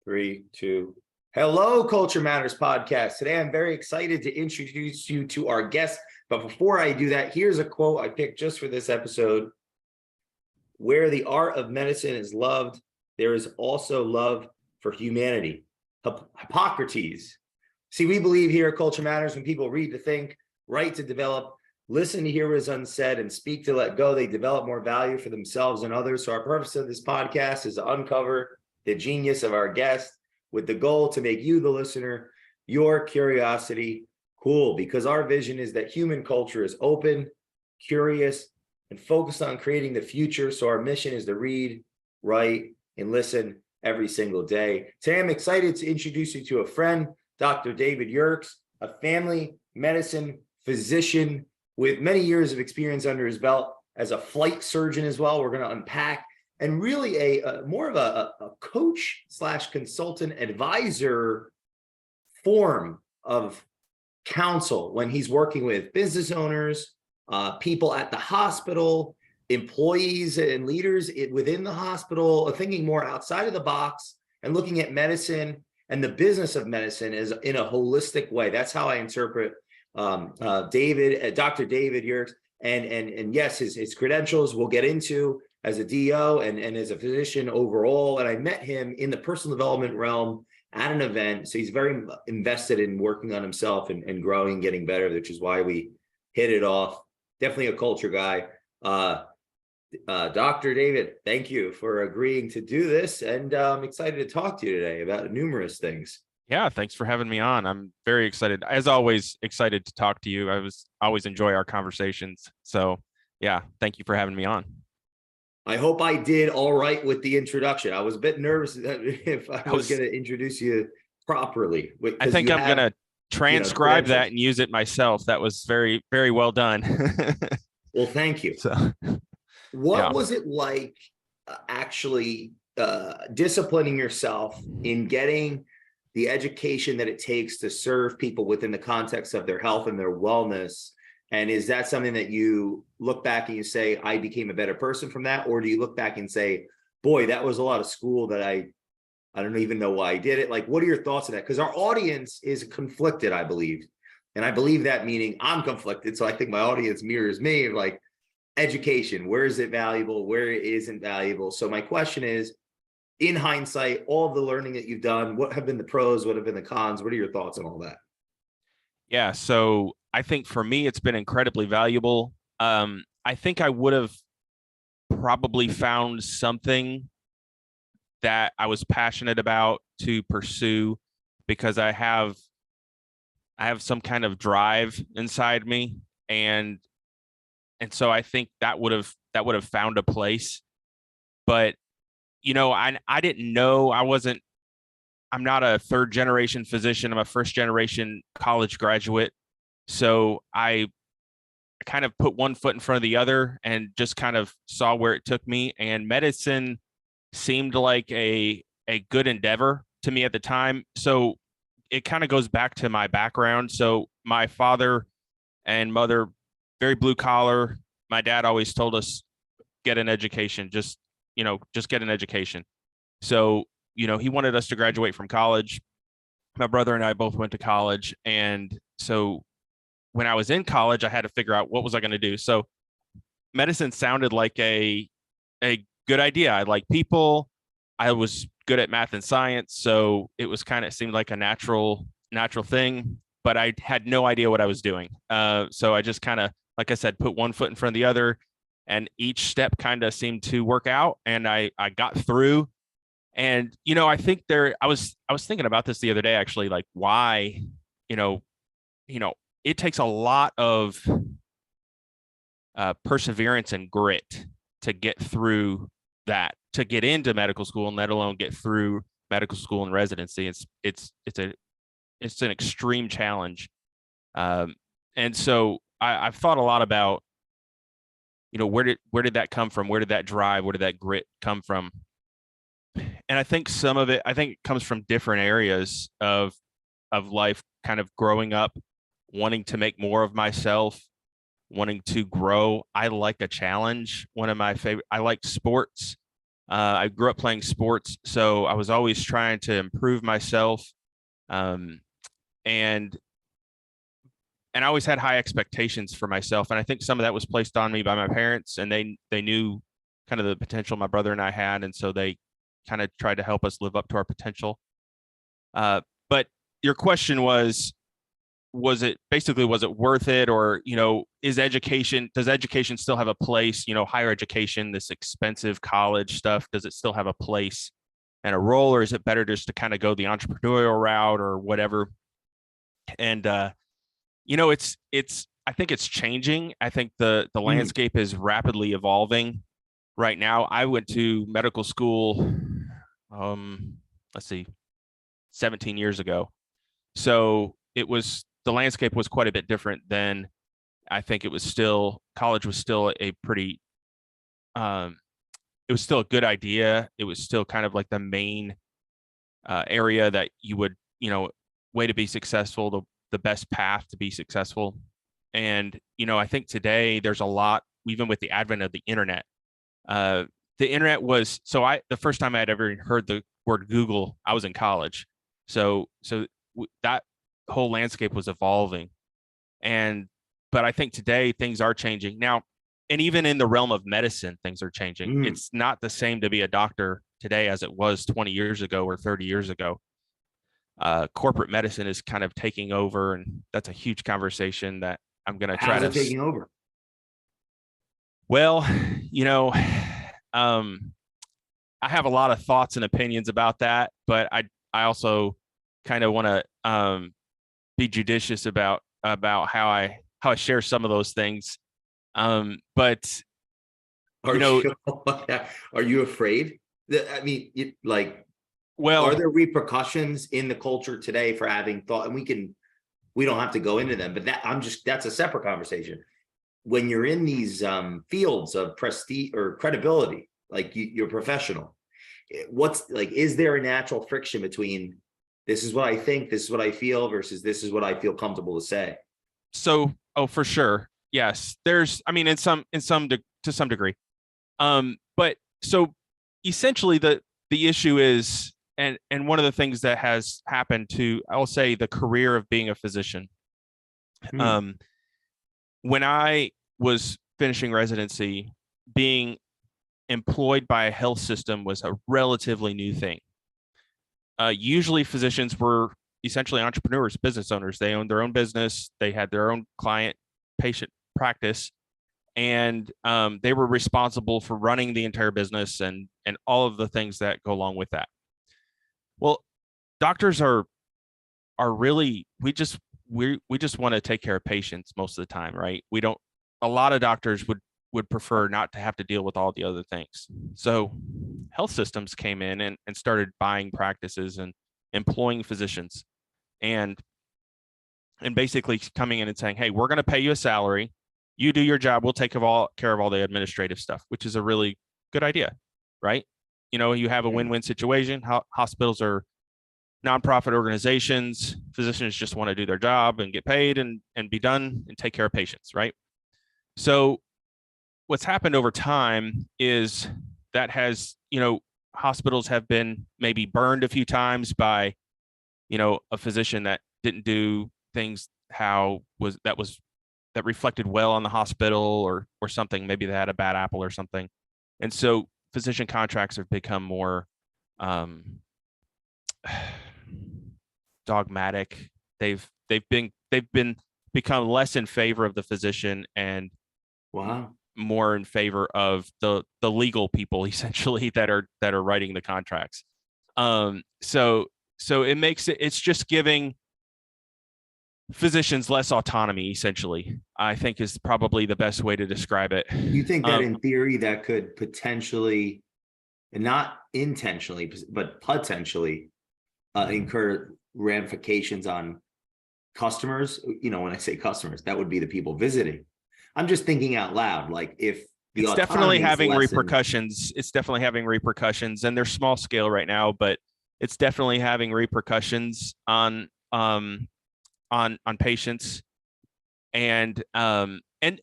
Three, two. Hello, Culture Matters podcast. Today, I'm very excited to introduce you to our guest. But before I do that, here's a quote I picked just for this episode. Where the art of medicine is loved, there is also love for humanity. Hippocrates. See, we believe here at Culture Matters, when people read to think, write to develop, listen to hear what is unsaid, and speak to let go, they develop more value for themselves and others. So our purpose of this podcast is to uncover the genius of our guest with the goal to make you, the listener, your curiosity cool, because our vision is that human culture is open, curious, and focused on creating the future. So our mission is to read, write, and listen every single day. Today, I'm excited to introduce you to a friend, Dr. David Yerkes, a family medicine physician with many years of experience under his belt as a flight surgeon as well. We're going to unpack, and really a more of a coach / consultant advisor form of counsel when he's working with business owners, people at the hospital, employees and leaders within the hospital, thinking more outside of the box and looking at medicine and the business of medicine is in a holistic way. That's how I interpret Dr. David Yerkes. And yes, his credentials we'll get into as a DO and as a physician overall. And I met him in the personal development realm at an event. So he's very invested in working on himself and growing, getting better, which is why we hit it off. Definitely a culture guy. Dr. David, thank you for agreeing to do this. And I'm excited to talk to you today about numerous things. Yeah, thanks for having me on. I'm very excited. As always, excited to talk to you. I always enjoy our conversations. So yeah, thank you for having me on. I hope I did all right with the introduction. I was a bit nervous if I was going to introduce you properly. I think I'm going to transcribe that and use it myself. That was very, very well done. Well, thank you. So, what was it like actually disciplining yourself in getting the education that it takes to serve people within the context of their health and their wellness? And is that something that you look back and you say, I became a better person from that? Or do you look back and say, boy, that was a lot of school that I don't even know why I did it. Like, what are your thoughts on that? Because our audience is conflicted, I believe. And I believe that meaning I'm conflicted. So I think my audience mirrors me, like education, where is it valuable? Where it isn't valuable? So my question is, in hindsight, all of the learning that you've done, what have been the pros? What have been the cons? What are your thoughts on all that? Yeah. So I think for me, it's been incredibly valuable. I think I would have probably found something that I was passionate about to pursue because I have some kind of drive inside me. And so I think that would have found a place. But, I didn't know. I'm not a third generation physician. I'm a first generation college graduate. So I kind of put one foot in front of the other and just kind of saw where it took me. And medicine seemed like a good endeavor to me at the time. So it kind of goes back to my background. So my father and mother, very blue collar. My dad always told us, get an education, just get an education. So, he wanted us to graduate from college. My brother and I both went to college. And so when I was in college, I had to figure out what was I going to do. So medicine sounded like a good idea. I like people. I was good at math and science. So it was seemed like a natural thing, but I had no idea what I was doing. So I just kind of, like I said, put one foot in front of the other, and each step kind of seemed to work out. And I got through. And, I think I was thinking about this the other day, actually, like why, it takes a lot of perseverance and grit to get through that, to get into medical school, and let alone get through medical school and residency. It's an extreme challenge. And so I've thought a lot about, where did that come from? Where did that drive? Where did that grit come from? And I think some of it, comes from different areas of life, kind of growing up, wanting to make more of myself, wanting to grow. I like a challenge. One of my favorite, I like sports. I grew up playing sports, so I was always trying to improve myself, um, and I always had high expectations for myself. And I think some of that was placed on me by my parents, and they knew kind of the potential my brother and I had, and so they kind of tried to help us live up to our potential. But your question was it worth it, or does education still have a place? Higher education, this expensive college stuff, does it still have a place and a role, or is it better just to kind of go the entrepreneurial route or whatever? And it's I think it's changing. I think the landscape is rapidly evolving right now. I went to medical school, let's see, 17 years ago. So the landscape was quite a bit different then. I think college was still a pretty, it was still a good idea. It was still kind of like the main area that you would, way to be successful, the best path to be successful. And, I think today there's a lot, even with the advent of the internet. The internet was, the first time I had ever heard the word Google, I was in college. So that whole landscape was evolving. But I think today things are changing now. And even in the realm of medicine, things are changing. It's not the same to be a doctor today as it was 20 years ago or 30 years ago. Corporate medicine is kind of taking over, and that's a huge conversation that I'm going to try to. How's it taking over? Well, I have a lot of thoughts and opinions about that, but I also kind of want to be judicious about how I share some of those things. But are you afraid? I mean, well, are there repercussions in the culture today for having thought? And we don't have to go into them, but that's a separate conversation. When you're in these fields of prestige or credibility, like you're professional, is there a natural friction between this is what I think, this is what I feel, versus this is what I feel comfortable to say? So, for sure. Yes, there's, I mean, to some degree. But so essentially the issue is, and one of the things that has happened to, I'll say, the career of being a physician. When I was finishing residency, being employed by a health system was a relatively new thing. Usually physicians were essentially entrepreneurs, business owners. They owned their own business. They had their own client patient practice, and they were responsible for running the entire business and all of the things that go along with that. Well, doctors are really, we just want to take care of patients most of the time, right? A lot of doctors would prefer not to have to deal with all the other things. So health systems came in and started buying practices and employing physicians, and basically coming in and saying, hey, we're going to pay you a salary. You do your job. We'll take care of all the administrative stuff, which is a really good idea, right? You have a win-win situation. Hospitals are nonprofit organizations. Physicians just want to do their job and get paid and be done and take care of patients, right? So what's happened over time is that hospitals have been maybe burned a few times by, a physician that didn't do things that reflected well on the hospital or something. Maybe they had a bad apple or something. And so physician contracts have become more dogmatic. They've become less in favor of the physician and more in favor of the legal people, essentially, that are writing the contracts. So it's just giving physicians less autonomy, essentially, I think, is probably the best way to describe it. You think that in theory that could potentially, and not intentionally, but potentially incur ramifications on customers? When I say customers, that would be the people visiting. I'm just thinking out loud, like if it's definitely having repercussions. It's definitely having repercussions, and they're small scale right now, but it's definitely having repercussions on patients. And and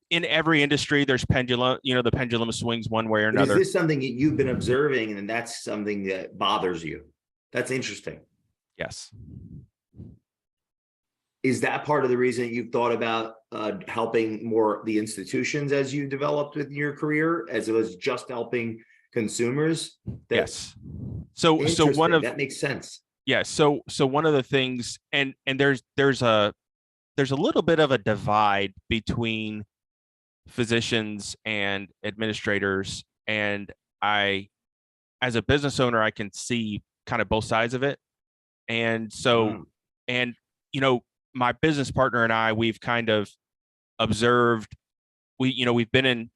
in every industry there's pendulum, the pendulum swings one way or But is another. this something that you've been observing and that's something that bothers you? That's interesting. Yes. Is that part of the reason that you've thought about helping more the institutions as you developed with your career, as it was just helping consumers? Yes. So one Interesting. of That makes sense. yeah, so one of the things, and there's a little bit of a divide between physicians and administrators, and I, as a business owner, I can see kind of both sides of it. And so, Wow. and my business partner and I, we've kind of observed, we've been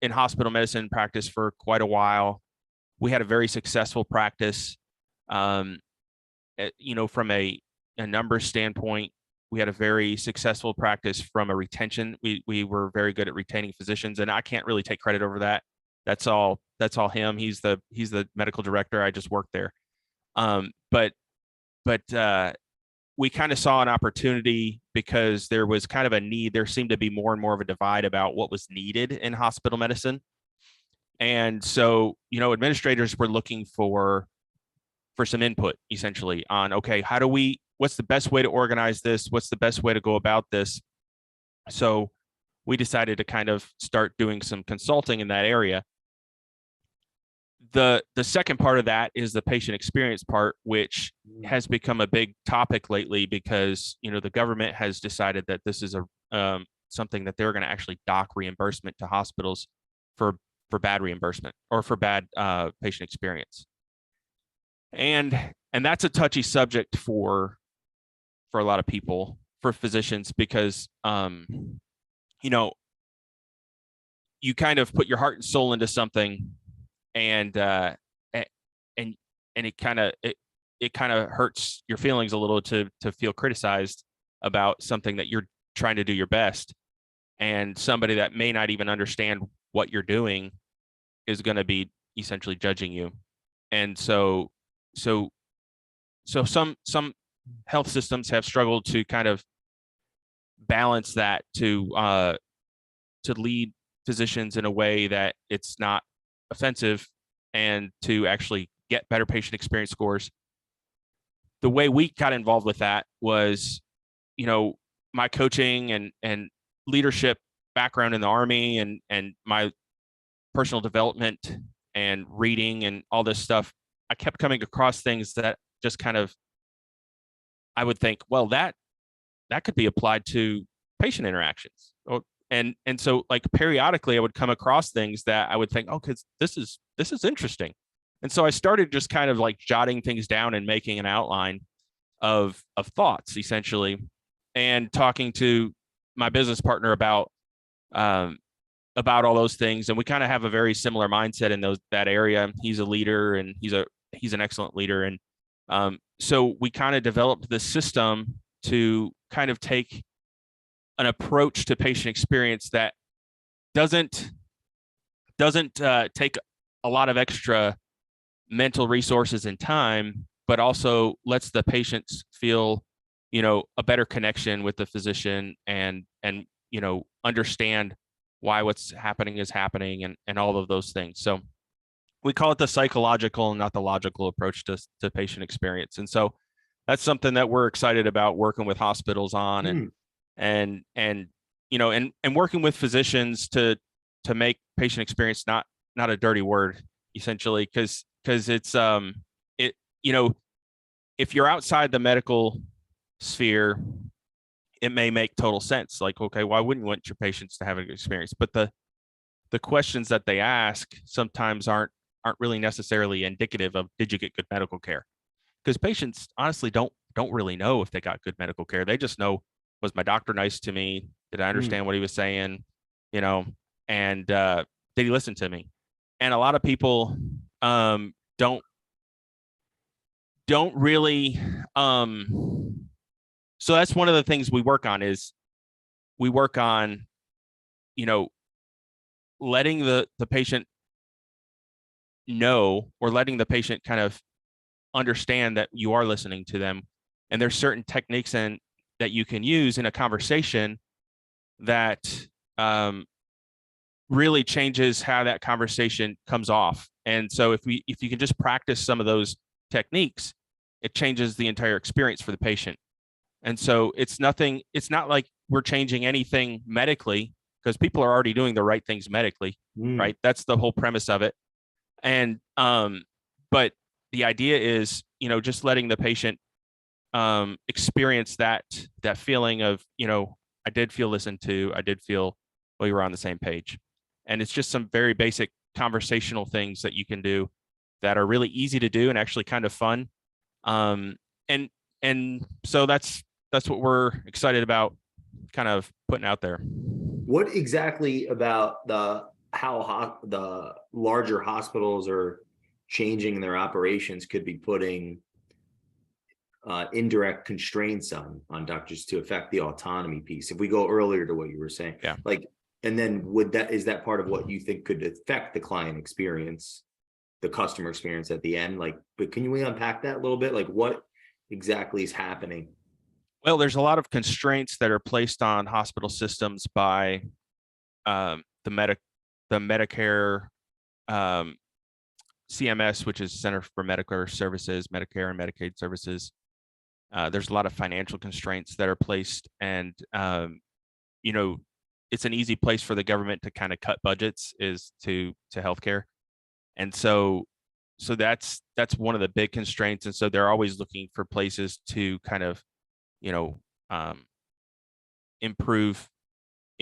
in hospital medicine practice for quite a while. We had a very successful practice. um from a numbers standpoint, we had a very successful practice from a retention. We were very good at retaining physicians, and I can't really take credit over that. That's all him. He's the medical director. I just worked there. But we kind of saw an opportunity because there was kind of a need. There seemed to be more and more of a divide about what was needed in hospital medicine. And so, administrators were looking for some input essentially on, okay, what's the best way to organize this? What's the best way to go about this? So we decided to kind of start doing some consulting in that area. The second part of that is the patient experience part, which has become a big topic lately because the government has decided that this is something that they're going to actually dock reimbursement to hospitals for bad reimbursement or for bad patient experience. And that's a touchy subject for a lot of people, for physicians, because you kind of put your heart and soul into something, and and it kind of hurts your feelings a little to feel criticized about something that you're trying to do your best, and somebody that may not even understand what you're doing is going to be essentially judging you. And so some health systems have struggled to kind of balance that, to lead physicians in a way that it's not offensive and to actually get better patient experience scores. The way we got involved with that was, my coaching and leadership background in the Army, and my personal development and reading and all this stuff. I kept coming across things that just kind of, I would think, well, that could be applied to patient interactions. And so, like, periodically I would come across things that I would think, oh, because this is interesting. And so I started just kind of like jotting things down and making an outline of thoughts essentially, and talking to my business partner um, about all those things. And we kind of have a very similar mindset in that area. He's a leader, and he's an excellent leader. And so we kind of developed this system to kind of take an approach to patient experience that doesn't take a lot of extra mental resources and time, but also lets the patients feel, a better connection with the physician, and understand why what's happening is happening, and all of those things. So we call it the psychological and not the logical approach to patient experience. And so that's something that we're excited about working with hospitals on, and working with physicians to make patient experience not a dirty word, essentially, because it's it if you're outside the medical sphere, it may make total sense. Like, okay, why wouldn't you want your patients to have a good experience? But the questions that they ask sometimes aren't really necessarily indicative of, did you get good medical care? Because patients honestly don't really know if they got good medical care. They just know, was my doctor nice to me? Did I understand what he was saying? And did he listen to me? And a lot of people don't really. So that's one of the things we work on, is we work on, letting the patient know, or letting the patient kind of understand that you are listening to them. And there's certain techniques that you can use in a conversation that really changes how that conversation comes off. And so if you can just practice some of those techniques, it changes the entire experience for the patient. And so it's not like we're changing anything medically, because people are already doing the right things medically, right? That's the whole premise of it. And but the idea is, just letting the patient experience that feeling of, I did feel listened to, I did feel we were on the same page. And it's just some very basic conversational things that you can do that are really easy to do and actually kind of fun. And so that's what we're excited about kind of putting out there. What exactly about how the larger hospitals are changing their operations could be putting indirect constraints on doctors to affect the autonomy piece? If we go earlier to what you were saying, yeah. And then is that part of what you think could affect the client experience, the customer experience at the end? But can you unpack that a little bit? What exactly is happening? Well, there's a lot of constraints that are placed on hospital systems by the Medicare, CMS, which is Center for Medicare Services, Medicare and Medicaid Services. There's a lot of financial constraints that are placed, and it's an easy place for the government to kind of cut budgets is to healthcare, and so that's one of the big constraints. And so they're always looking for places to kind of improve,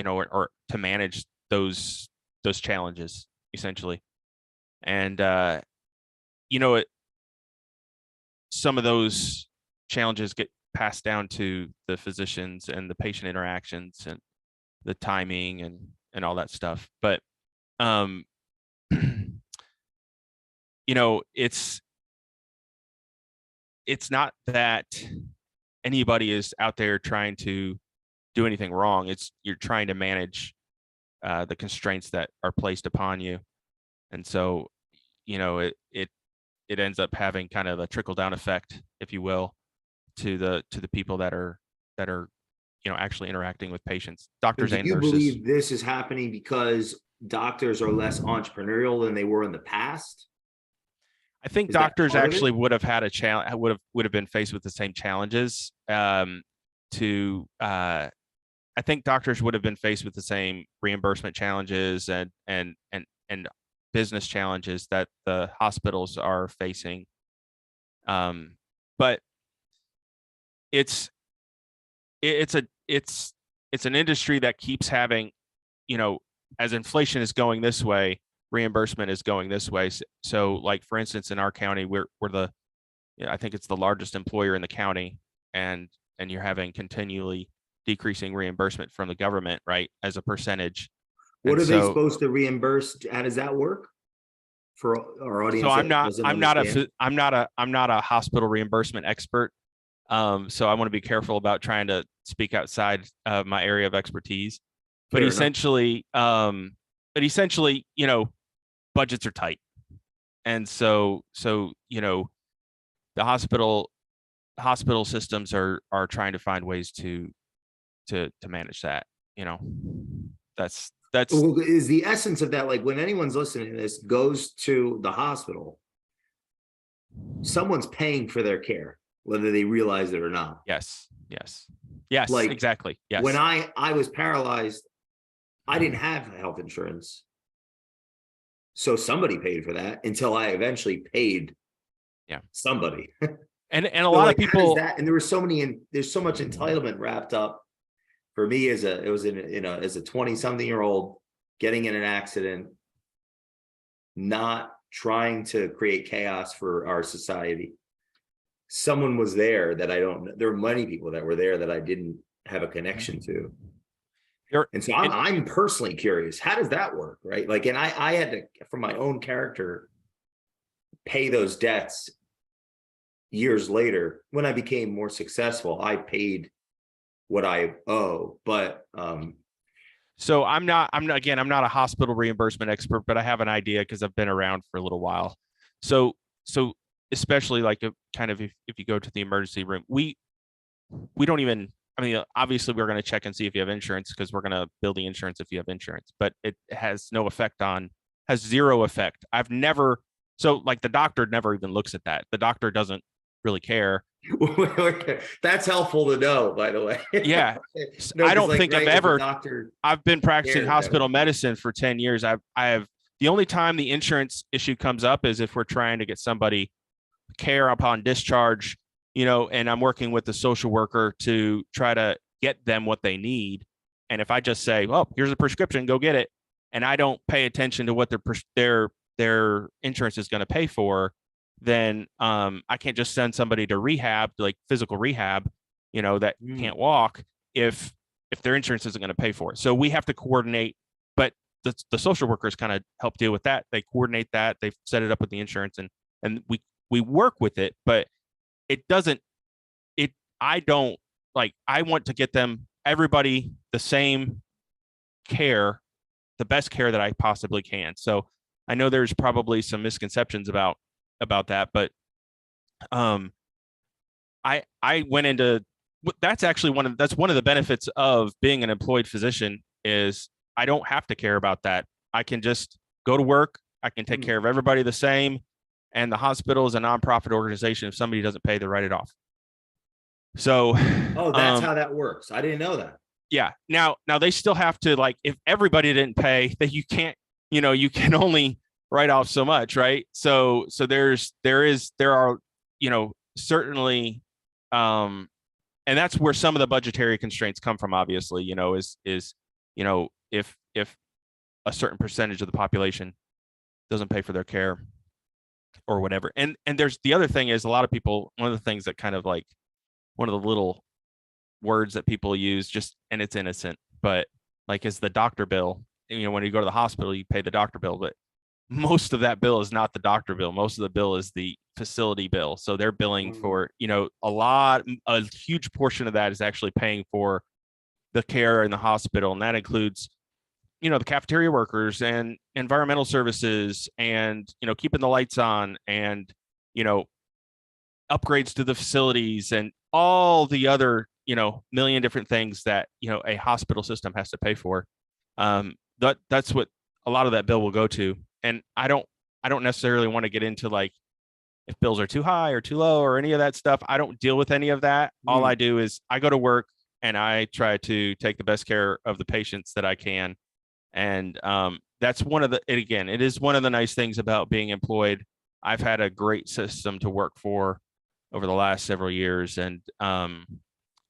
or to manage those challenges essentially. And some of those challenges get passed down to the physicians and the patient interactions and the timing and all that stuff. But it's not that anybody is out there trying to do anything wrong. You're trying to manage the constraints that are placed upon you. And so, it ends up having kind of a trickle down effect, if you will, to the people that are actually interacting with patients, doctors and nurses. Do you believe this is happening because doctors are less entrepreneurial than they were in the past? I think doctors actually would have had a challenge, would have been faced with the same challenges. I think doctors would have been faced with the same reimbursement challenges and business challenges that the hospitals are facing. But it's an industry that keeps having, as inflation is going this way, reimbursement is going this way. So like, for instance, in our county, we're I think it's the largest employer in the county, and you're having continually decreasing reimbursement from the government, right, as a percentage. What are they supposed to reimburse? How does that work for our audience? So I'm not a hospital reimbursement expert. So I want to be careful about trying to speak outside of my area of expertise. But essentially, budgets are tight, and so the hospital systems are trying to find ways to manage that. That's is the essence of that. Like, when anyone's listening to this goes to the hospital, someone's paying for their care, whether they realize it or not. Yes, exactly. Yes. When I was paralyzed, I didn't have health insurance. So somebody paid for that until I eventually paid somebody. And a lot of people, and there's so much entitlement wrapped up for me as a 20-something-year-old getting in an accident, not trying to create chaos for our society. Someone was there that there were many people that were there that I didn't have a connection to. And so I'm personally curious, how does that work? Right. Like, and I had to, for my own character, pay those debts years later. When I became more successful, I paid what I owe. But so I'm not a hospital reimbursement expert, but I have an idea because I've been around for a little while. So especially like if you go to the emergency room, we don't even I mean, obviously we're going to check and see if you have insurance because we're going to bill the insurance if you have insurance, but it has no effect has zero effect. I've never, so like the doctor never even looks at that. The doctor doesn't really care. That's helpful to know, by the way. Yeah. No, I because don't like, think right, if the doctor I've been practicing cares, that hospital would be. medicine for 10 years. I have, the only time the insurance issue comes up is if we're trying to get somebody care upon discharge, and I'm working with the social worker to try to get them what they need. And if I just say, "Oh, here's a prescription, go get it," and I don't pay attention to what their insurance is going to pay for, then I can't just send somebody to rehab, like physical rehab, that can't walk if their insurance isn't going to pay for it. So we have to coordinate, but the social workers kind of help deal with that. They coordinate that. They set it up with the insurance, and we work with it, but it doesn't, I don't, like, I want to get them, everybody, the same care, the best care that I possibly can. So I know there's probably some misconceptions about that, but I went into, that's actually that's one of the benefits of being an employed physician is I don't have to care about that. I can just go to work. I can take care of everybody the same. And the hospital is a nonprofit organization. If somebody doesn't pay, they write it off. So, That's how that works. I didn't know that. Yeah. Now they still have to, like, if everybody didn't pay, that you can't, you can only write off so much, right? So there are, certainly, and that's where some of the budgetary constraints come from. Obviously, if a certain percentage of the population doesn't pay for their care or whatever, and there's the other thing is a lot of people. One of the things that kind of like one of the little words that people use, just, and it's innocent, but like, is the doctor bill. When you go to the hospital, you pay the doctor bill, but most of that bill is not the doctor bill. Most of the bill is the facility bill. So they're billing for, a huge portion of that is actually paying for the care in the hospital. And that includes, the cafeteria workers and environmental services and, keeping the lights on and, upgrades to the facilities and all the other, million different things that, a hospital system has to pay for. That's what a lot of that bill will go to. And I don't necessarily want to get into, like, if bills are too high or too low or any of that stuff. I don't deal with any of that. All I do is I go to work and I try to take the best care of the patients that I can. And that's it is one of the nice things about being employed. I've had a great system to work for over the last several years. And,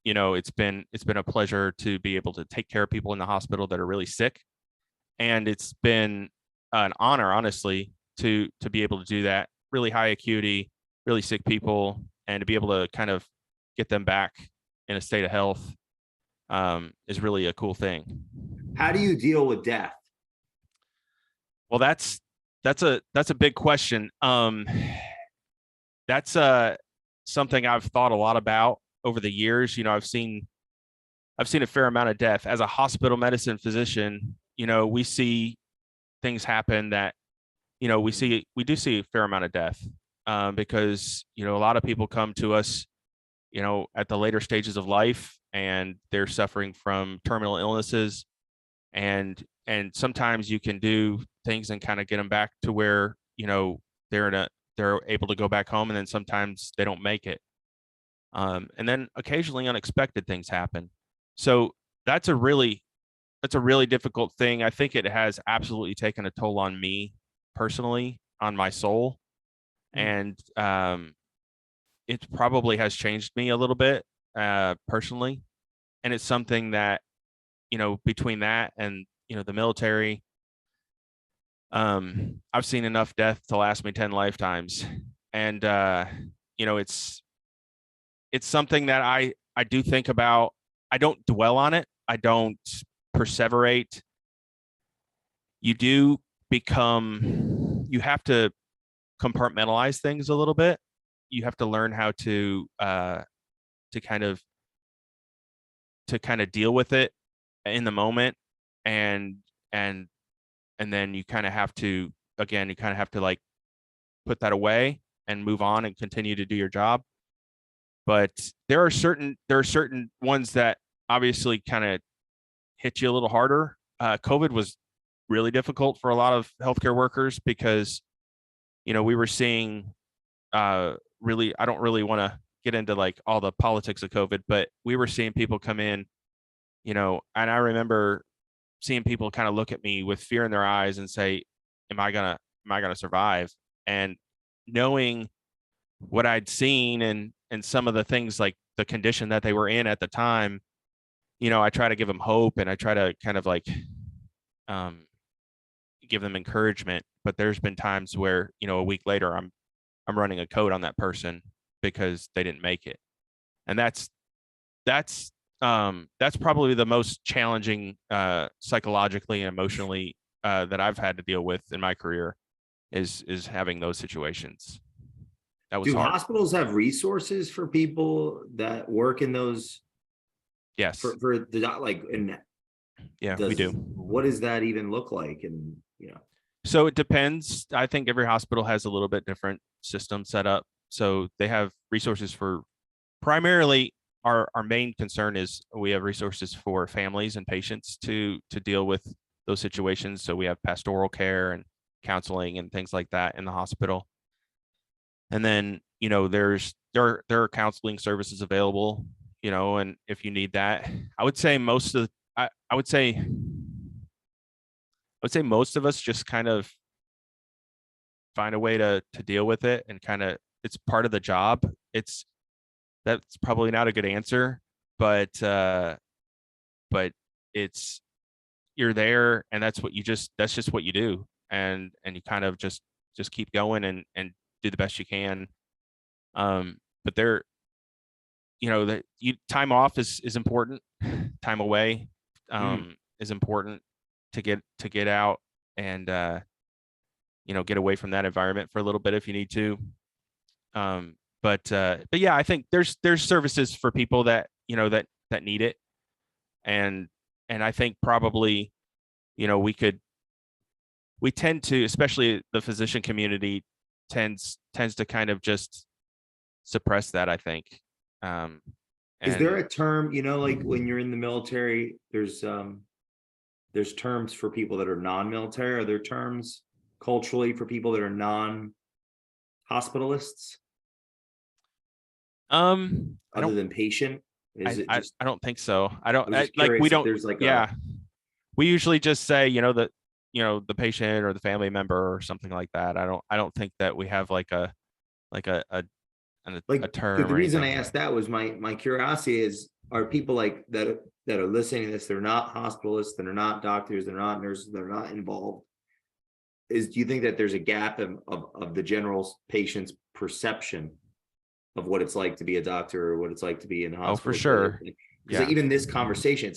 it's been a pleasure to be able to take care of people in the hospital that are really sick. And it's been an honor, honestly, to be able to do that. Really high acuity, really sick people, and to be able to kind of get them back in a state of health is really a cool thing. How do you deal with death? Well, that's a big question. That's something I've thought a lot about over the years. I've seen a fair amount of death as a hospital medicine physician. We see things happen that, we do see a fair amount of death because, a lot of people come to us, at the later stages of life, and they're suffering from terminal illnesses, and sometimes you can do things and kind of get them back to where, they're able to go back home, and then sometimes they don't make it. And then occasionally unexpected things happen. So that's a really difficult thing. I think it has absolutely taken a toll on me personally, on my soul. And it probably has changed me a little bit personally. And it's something that, between that and, the military, I've seen enough death to last me 10 lifetimes. And, it's something that I do think about. I don't dwell on it. I don't perseverate. You have to compartmentalize things a little bit. You have to learn how to kind of deal with it in the moment, and then you kind of have to, like, put that away and move on and continue to do your job. But there are certain ones that obviously kind of hit you a little harder. COVID was really difficult for a lot of healthcare workers because, we were seeing really, I don't really want to get into like all the politics of COVID, but we were seeing people come in, and I remember seeing people kind of look at me with fear in their eyes and say, am I gonna survive? And knowing what I'd seen and some of the things like the condition that they were in at the time, I try to give them hope and I try to kind of like um, give them encouragement. But there's been times where, a week later I'm running a code on that person because they didn't make it. And that's probably the most challenging psychologically and emotionally that I've had to deal with in my career is having those situations. That was Do hard. hospitals have resources for people that work in those? Yes. For the like, and Yeah, we do. What does that even look like? And So it depends. I think every hospital has a little bit different system set up. So they have resources for primarily our main concern is we have resources for families and patients to deal with those situations. So we have pastoral care and counseling and things like that in the hospital. And then, there are counseling services available, and if you need that, I would say I would say most of us just kind of find a way to deal with it and kind of it's part of the job. That's probably not a good answer, but it's you're there and that's just what you do. And you kind of just keep going and do the best you can. But there, that time off is important. Time away is important to get out and get away from that environment for a little bit if you need to. But yeah, I think there's services for people that that need it, and I think probably we tend to, especially the physician community tends to kind of just suppress that, I think. Is there And a term, like when you're in the military, there's terms for people that are non-military? Are there terms culturally for people that are non-hospitalists I other than patient? Is it just, I don't think so. I I don't was just like we curious if don't. there's like Yeah, we usually just say that the patient or the family member or something like that. I don't think that we have like a like a like, term the or reason I anything. asked that was my curiosity is, are people like that are listening to this, they're not hospitalists, they're not doctors, they're not nurses, they're not involved. Do you think that there's a gap of the general patient's perception of what it's like to be a doctor or what it's like to be in the Oh, for hospital? sure. Because Yeah. even this conversation,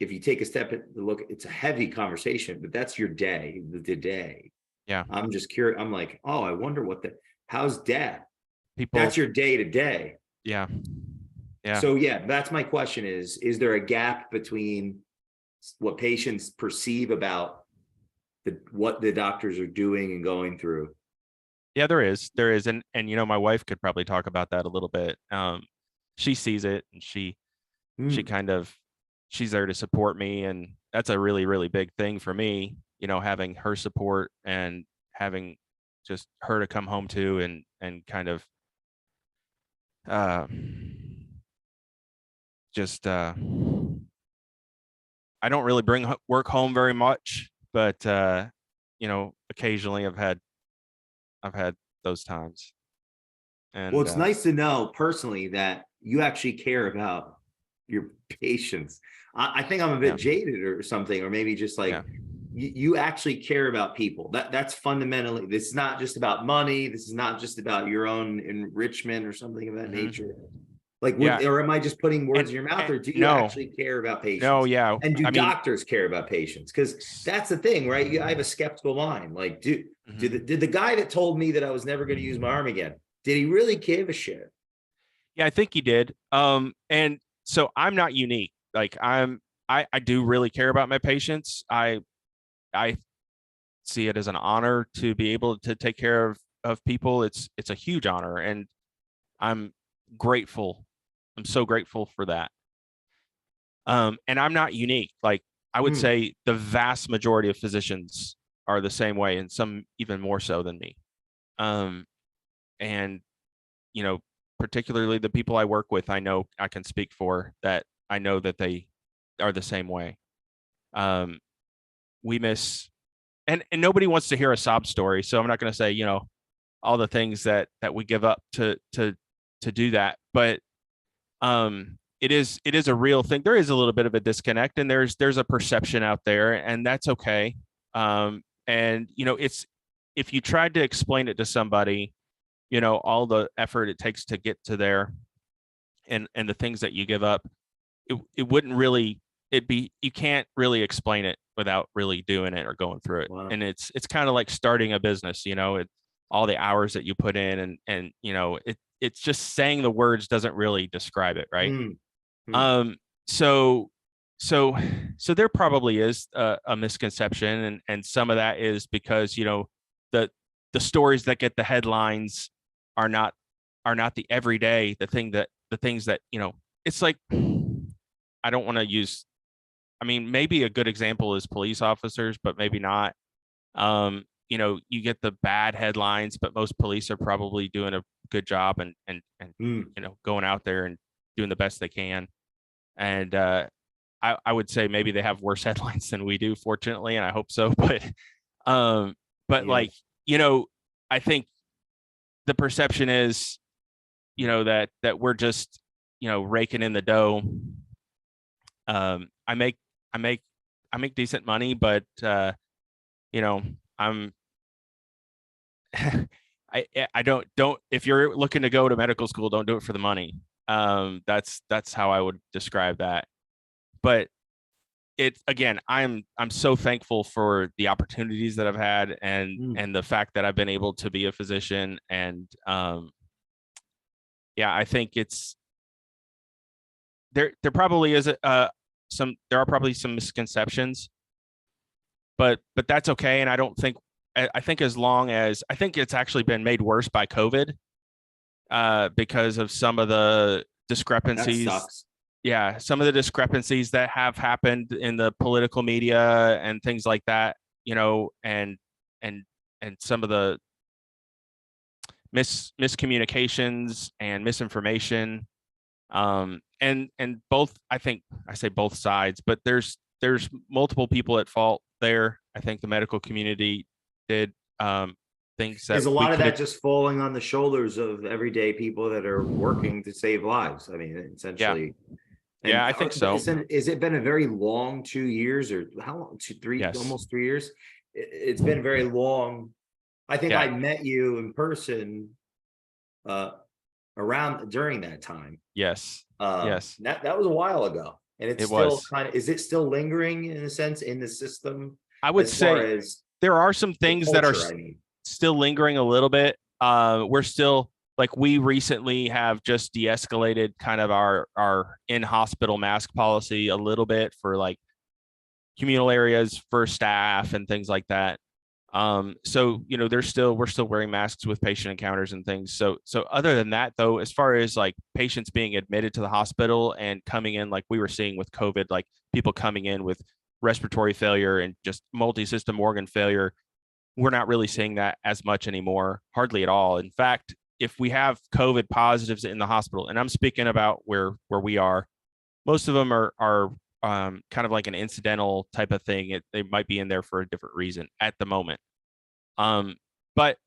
if you take a step to look, it's a heavy conversation, but that's your day, the day. Yeah. I'm just curious. I'm like, oh, I wonder how's dad? People. That's your day to day. Yeah. Yeah. So yeah, that's my question is there a gap between what patients perceive about what the doctors are doing and going through? Yeah, there is. And my wife could probably talk about that a little bit. She sees it and she kind of she's there to support me, and that's a really, really big thing for me, having her support and having just her to come home to and kind of uh just I don't really bring work home very much, but occasionally I've had those times. Well, And it's nice to know personally that you actually care about your patients. I think I'm a bit yeah, jaded or something, or maybe just like yeah, you actually care about people. That's fundamentally, this is not just about money. This is not just about your own enrichment or something of that nature. Like, yeah, or am I just putting words in your mouth, and or do you no, actually care about no, patients? yeah. And do I mean, doctors care about patients? Because that's the thing, right? I have a skeptical mind. Like, mhm. did the guy that told me that I was never going to use my arm again, did he really give a shit? Yeah, I think he did. And so I'm not unique. Like I do really care about my patients. I see it as an honor to be able to take care of people. It's a huge honor, and I'm grateful. I'm so grateful for that. And I'm not unique. Like, I would say the vast majority of physicians are the same way, and some even more so than me. And, you know, particularly the people I work with, I know I can speak for that. I know that they are the same way. We miss, and nobody wants to hear a sob story. So I'm not going to say, all the things that we give up to do that. But it is a real thing. There is a little bit of a disconnect, and there's a perception out there, and that's okay. And it's, if you tried to explain it to somebody, all the effort it takes to get to there, and the things that you give up, it wouldn't really, you can't really explain it without really doing it or going through it. Wow. And it's kind of like starting a business, all the hours that you put in, and it's just saying the words doesn't really describe it, right? So there probably is a misconception, and some of that is because the stories that get the headlines are not the everyday, the things that it's like, I don't want to use, I mean, maybe a good example is police officers, but maybe not. You get the bad headlines, but most police are probably doing a good job and going out there and doing the best they can. And I would say maybe they have worse headlines than we do, fortunately, and I hope so. But like, I think the perception is, that we're just, raking in the dough. I make decent money, but I'm I don't, if you're looking to go to medical school, don't do it for the money. That's how I would describe that. But again, I'm so thankful for the opportunities that I've had, and the fact that I've been able to be a physician. And I think it's there probably is there are probably some misconceptions, but that's okay. And I think as long as, I think it's actually been made worse by COVID, because of some of the discrepancies. That sucks. Yeah, some of the discrepancies that have happened in the political media and things like that, and some of the miscommunications and misinformation. And both, I think, I say both sides, but there's multiple people at fault there. I think the medical community did things that Is a lot of that just falling on the shoulders of everyday people that are working to save lives? I mean, essentially. Yeah, I think so. Is it been a very long 2 years, or how long? Yes. Almost 3 years. It's been very long. I think I met you in person around during that time. Yes. Yes. That was a while ago. And it's still kind of, is it still lingering in a sense in the system? I would say there are some things that are still lingering a little bit. We're still, like, we recently have just de-escalated kind of our in-hospital mask policy a little bit for like communal areas for staff and things like that. So we're still wearing masks with patient encounters and things. So other than that, though, as far as like patients being admitted to the hospital and coming in, like we were seeing with COVID, like people coming in with respiratory failure and just multi-system organ failure, we're not really seeing that as much anymore, hardly at all. In fact, if we have COVID positives in the hospital, and I'm speaking about where we are, most of them are kind of like an incidental type of thing. They might be in there for a different reason at the moment. But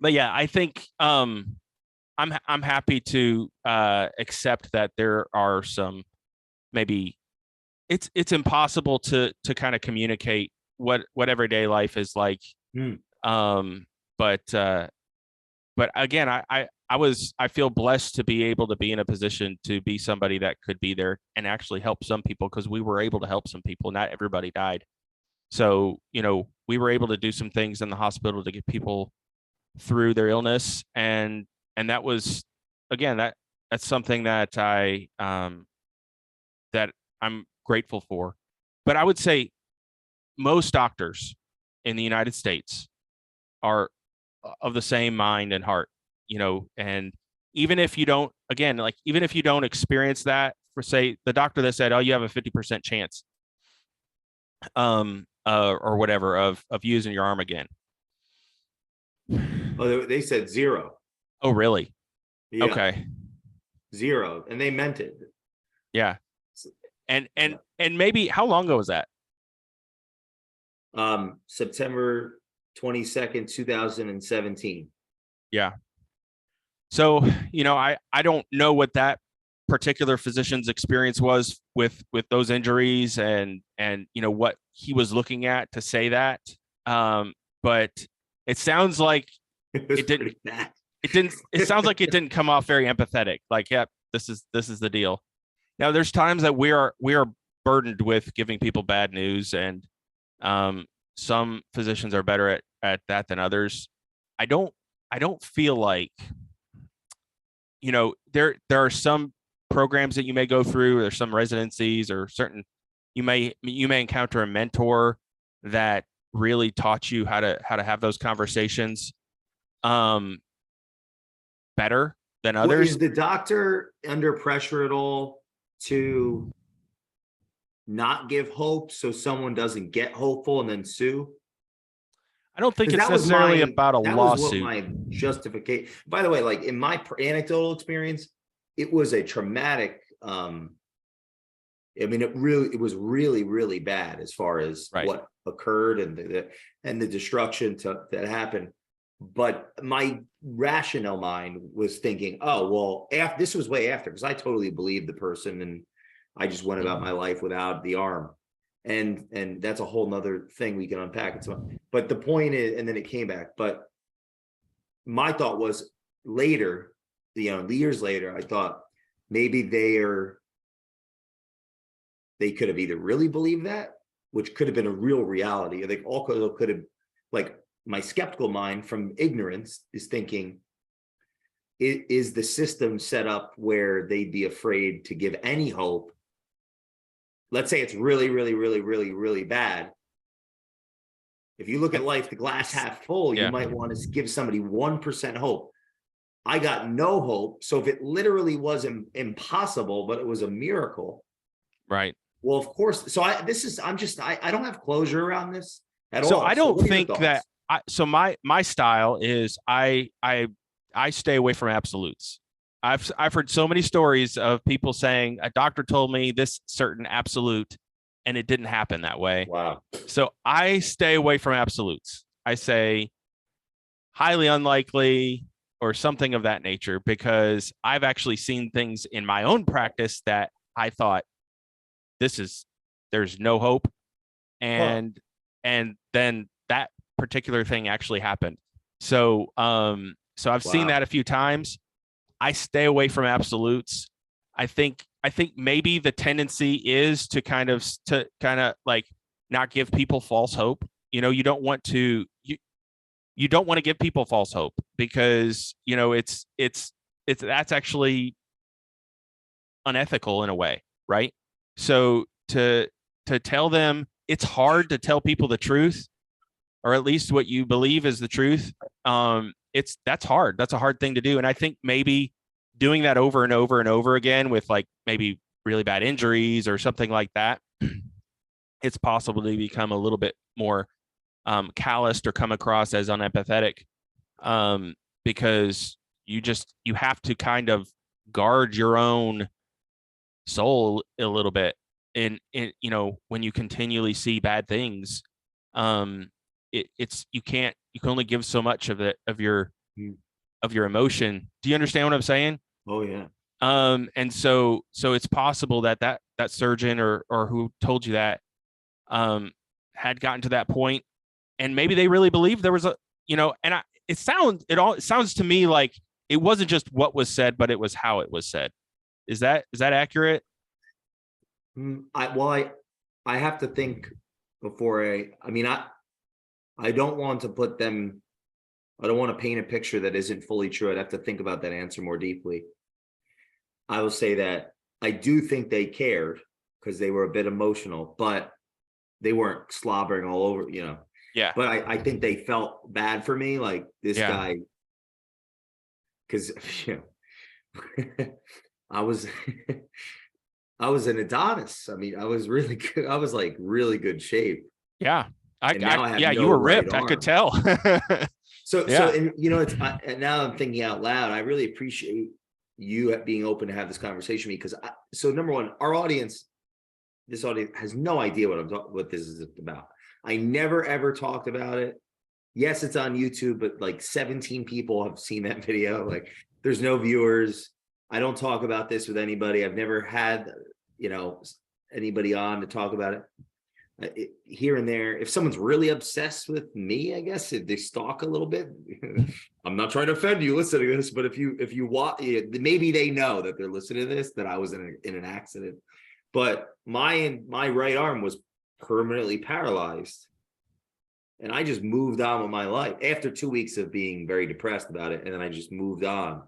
yeah, I think I'm happy to accept that there are some, maybe it's impossible to kind of communicate what everyday life is like. But again, I feel blessed to be able to be in a position to be somebody that could be there and actually help some people, because we were able to help some people. Not everybody died. So, we were able to do some things in the hospital to get people through their illness. And that was, again, that's something that that I'm grateful for. But I would say most doctors in the United States are of the same mind and heart, and even if you don't, again, like even if you don't experience that, for say the doctor that said, oh, you have a 50% chance, or whatever of using your arm again. Oh, they said 0. Oh, really? Yeah, Okay. 0, and they meant it. Yeah. And maybe how long ago was that? September 22nd, 2017. Yeah. So, I don't know what that particular physician's experience was with those injuries and what he was looking at to say that. But it sounds like It was it didn't pretty bad. it sounds like it didn't come off very empathetic. Like, yep, this is the deal. Now there's times that we are burdened with giving people bad news, and some physicians are better at that than others. I don't feel like, there are some programs that you may go through, there's some residencies or certain, you may encounter a mentor that really taught you how to have those conversations better than Well, others. is the doctor under pressure at all to not give hope so someone doesn't get hopeful and then sue? I don't think 'Cause it's necessarily about a that was what lawsuit. my justification. By the way, like in my anecdotal experience, it was a traumatic. I mean, it was really, really bad as far as Right. what occurred and the destruction that happened. But my rational mind was thinking, oh, well, this was way after, because I totally believed the person and I just went about my life without the arm. And that's a whole nother thing we can unpack. But the point is, and then it came back. But my thought was later, years later, I thought maybe they could have either really believed that, which could have been a real reality, or they all could have, like, my skeptical mind from ignorance is thinking, is the system set up where they'd be afraid to give any hope? Let's say it's really, really, really, really, really bad. If you look at life, the glass half full, you might want to give somebody 1% hope. I got no hope. So if it literally was impossible, but it was a miracle. Right. Well, of course. So I don't have closure around this at all. So I don't what are your think that thoughts? my style is I stay away from absolutes. I've heard so many stories of people saying a doctor told me this certain absolute and it didn't happen that way. Wow. So I stay away from absolutes. I say highly unlikely or something of that nature, because I've actually seen things in my own practice that I thought there's no hope. And then that particular thing actually happened. So I've seen that a few times. I stay away from absolutes. I think maybe the tendency is to kind of like not give people false hope. You don't want to give people false hope, because it's that's actually unethical in a way, right? So to tell them, it's hard to tell people the truth, or at least what you believe is the truth. That's hard. That's a hard thing to do. And I think maybe doing that over and over and over again with, like, maybe really bad injuries or something like that, it's possible to become a little bit more calloused or come across as unempathetic, because you have to kind of guard your own soul a little bit. And when you continually see bad things, you can only give so much of your emotion. Do you understand what I'm saying? Oh yeah. And so it's possible that surgeon or who told you that had gotten to that point, and maybe they really believed there was it sounds to me like it wasn't just what was said, but it was how it was said. Is that accurate? I have to think before I don't want to put them, I don't want to paint a picture that isn't fully true. I'd have to think about that answer more deeply. I will say that I do think they cared, because they were a bit emotional, but they weren't slobbering all over, Yeah. But I think they felt bad for me, like this guy, because I was I was an Adonis. I mean, I was really good. I was like really good shape. Yeah. And now I have Yeah, you no were right ripped. I could arm. tell. So, Yeah. and and now I'm thinking out loud. I really appreciate you being open to have this conversation with me, because so number one, our audience, this audience has no idea what this is about. I never ever talked about it. Yes, it's on YouTube, but like 17 people have seen that video. Like, there's no viewers. I don't talk about this with anybody. I've never had, anybody on to talk about it. Here and there, if someone's really obsessed with me, I guess if they stalk a little bit, I'm not trying to offend you listening to this, but if you watch, maybe they know that they're listening to this, that I was in an accident. But my right arm was permanently paralyzed, and I just moved on with my life after 2 weeks of being very depressed about it. And then I just moved on,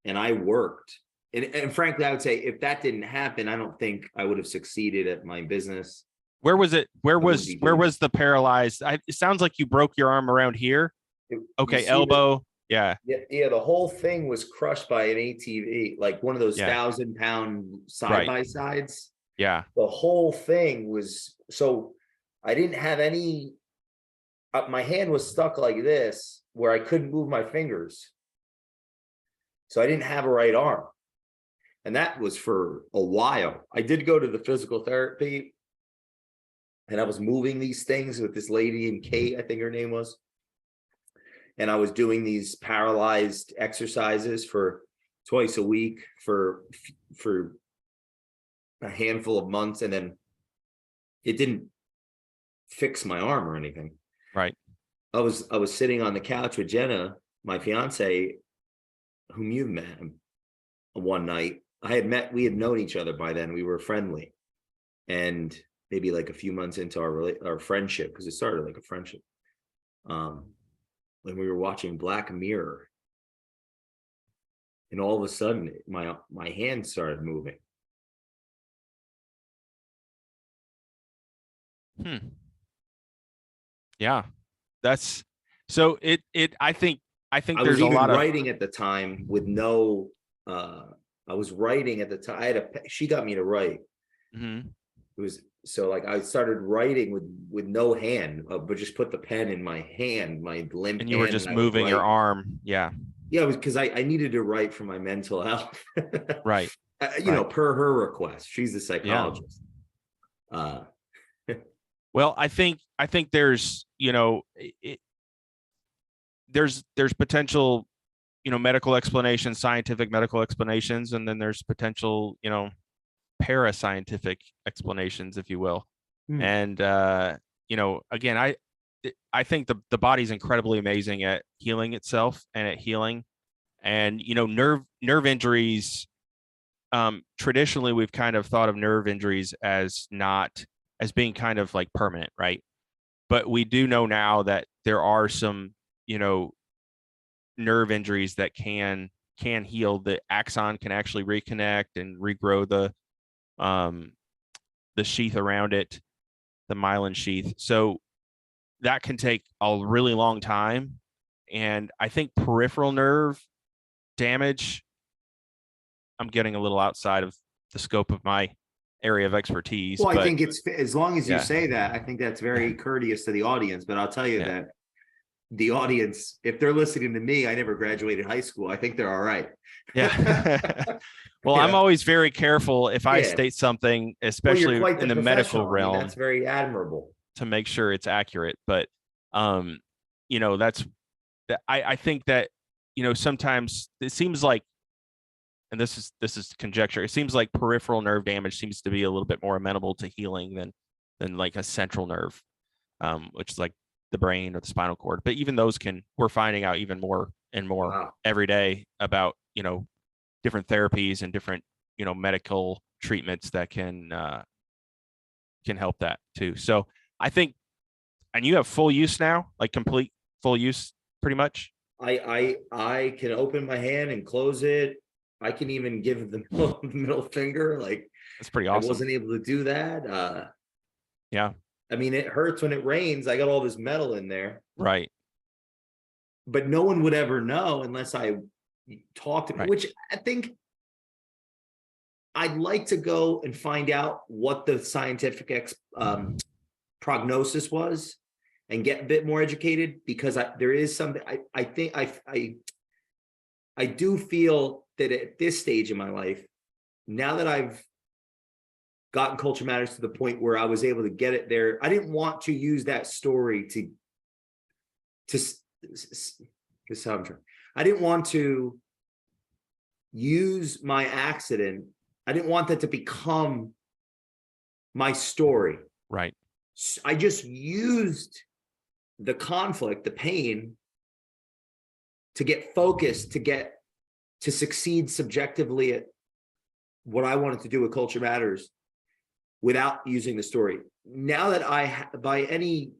and I worked. And frankly, I would say if that didn't happen, I don't think I would have succeeded at my business. Where was it? Where I wouldn't be where doing was the paralyzed? It sounds like you broke your arm around here. it. Okay, elbow. Yeah, the whole thing was crushed by an ATV, like one of those Yeah. 1,000-pound side Right. by sides. Yeah. The whole thing was, so I didn't have any. My hand was stuck like this, where I couldn't move my fingers. So I didn't have a right arm, and that was for a while. I did go to the physical therapy, and I was moving these things with this lady in Kate, I think her name was. And I was doing these paralyzed exercises for twice a week for a handful of months, and then it didn't fix my arm or anything. Right. I was sitting on the couch with Jenna, my fiance, whom you've met, one night. We had known each other by then. We were friendly, and maybe like a few months into our friendship, because it started like a friendship. When we were watching Black Mirror, and all of a sudden my hand started moving. Yeah. That's so I think I there's was a even lot of writing at the time with no I was writing at the time. She got me to write. Mhm. It was so like I started writing with no hand, but just put the pen in my hand, my limp and you were hand, just and I would moving your write. arm. Yeah. Yeah, it was because I needed to write for my mental health. Right. Right. Per her request. She's the Yeah. psychologist. Well, I think there's, there's potential, medical explanations, scientific medical explanations, and then there's potential, parascientific explanations, if you will. And again, I think the body's incredibly amazing at healing itself and at healing. And nerve injuries, traditionally we've kind of thought of nerve injuries as being kind of like permanent, right? But we do know now that there are some, nerve injuries that can heal. The axon can actually reconnect and regrow the sheath around it, the myelin sheath. So that can take a really long time. And I think peripheral nerve damage, I'm getting a little outside of the scope of my area of expertise. Well, but I think it's, as long as you Yeah. say that, I think that's very courteous to the audience. But I'll tell you Yeah. that the audience, if they're listening to me, I never graduated high school. I think they're all right. Yeah. Well, Yeah. I'm always very careful if I Yeah. state something, Well, especially you're quite in the medical professional. I mean, realm, that's very admirable. to make sure it's accurate. But that's I think that, sometimes it seems like, and this is conjecture, it seems like peripheral nerve damage seems to be a little bit more amenable to healing than like a central nerve, which is like the brain or the spinal cord. But even those we're finding out even more and more Wow. every day about, different therapies and different, medical treatments that can help that too. So I think, and you have full use now, like complete full use, pretty much. I can open my hand and close it. I can even give the middle finger. Like, That's pretty I awesome. wasn't able to do that. Yeah. I mean, it hurts when it rains. I got all this metal in there, Right. but no one would ever know unless I talk to me, Right. which I think I'd like to go and find out what the scientific prognosis was and get a bit more educated, because there is something I think I do feel that at this stage in my life, now that I've gotten Culture Matters to the point where I was able to get it there, I didn't want to use that story I didn't want to use my accident. I didn't want that to become my story. Right. I just used the conflict, the pain, to get focused, to succeed subjectively at what I wanted to do with Culture Matters without using the story. Now that by any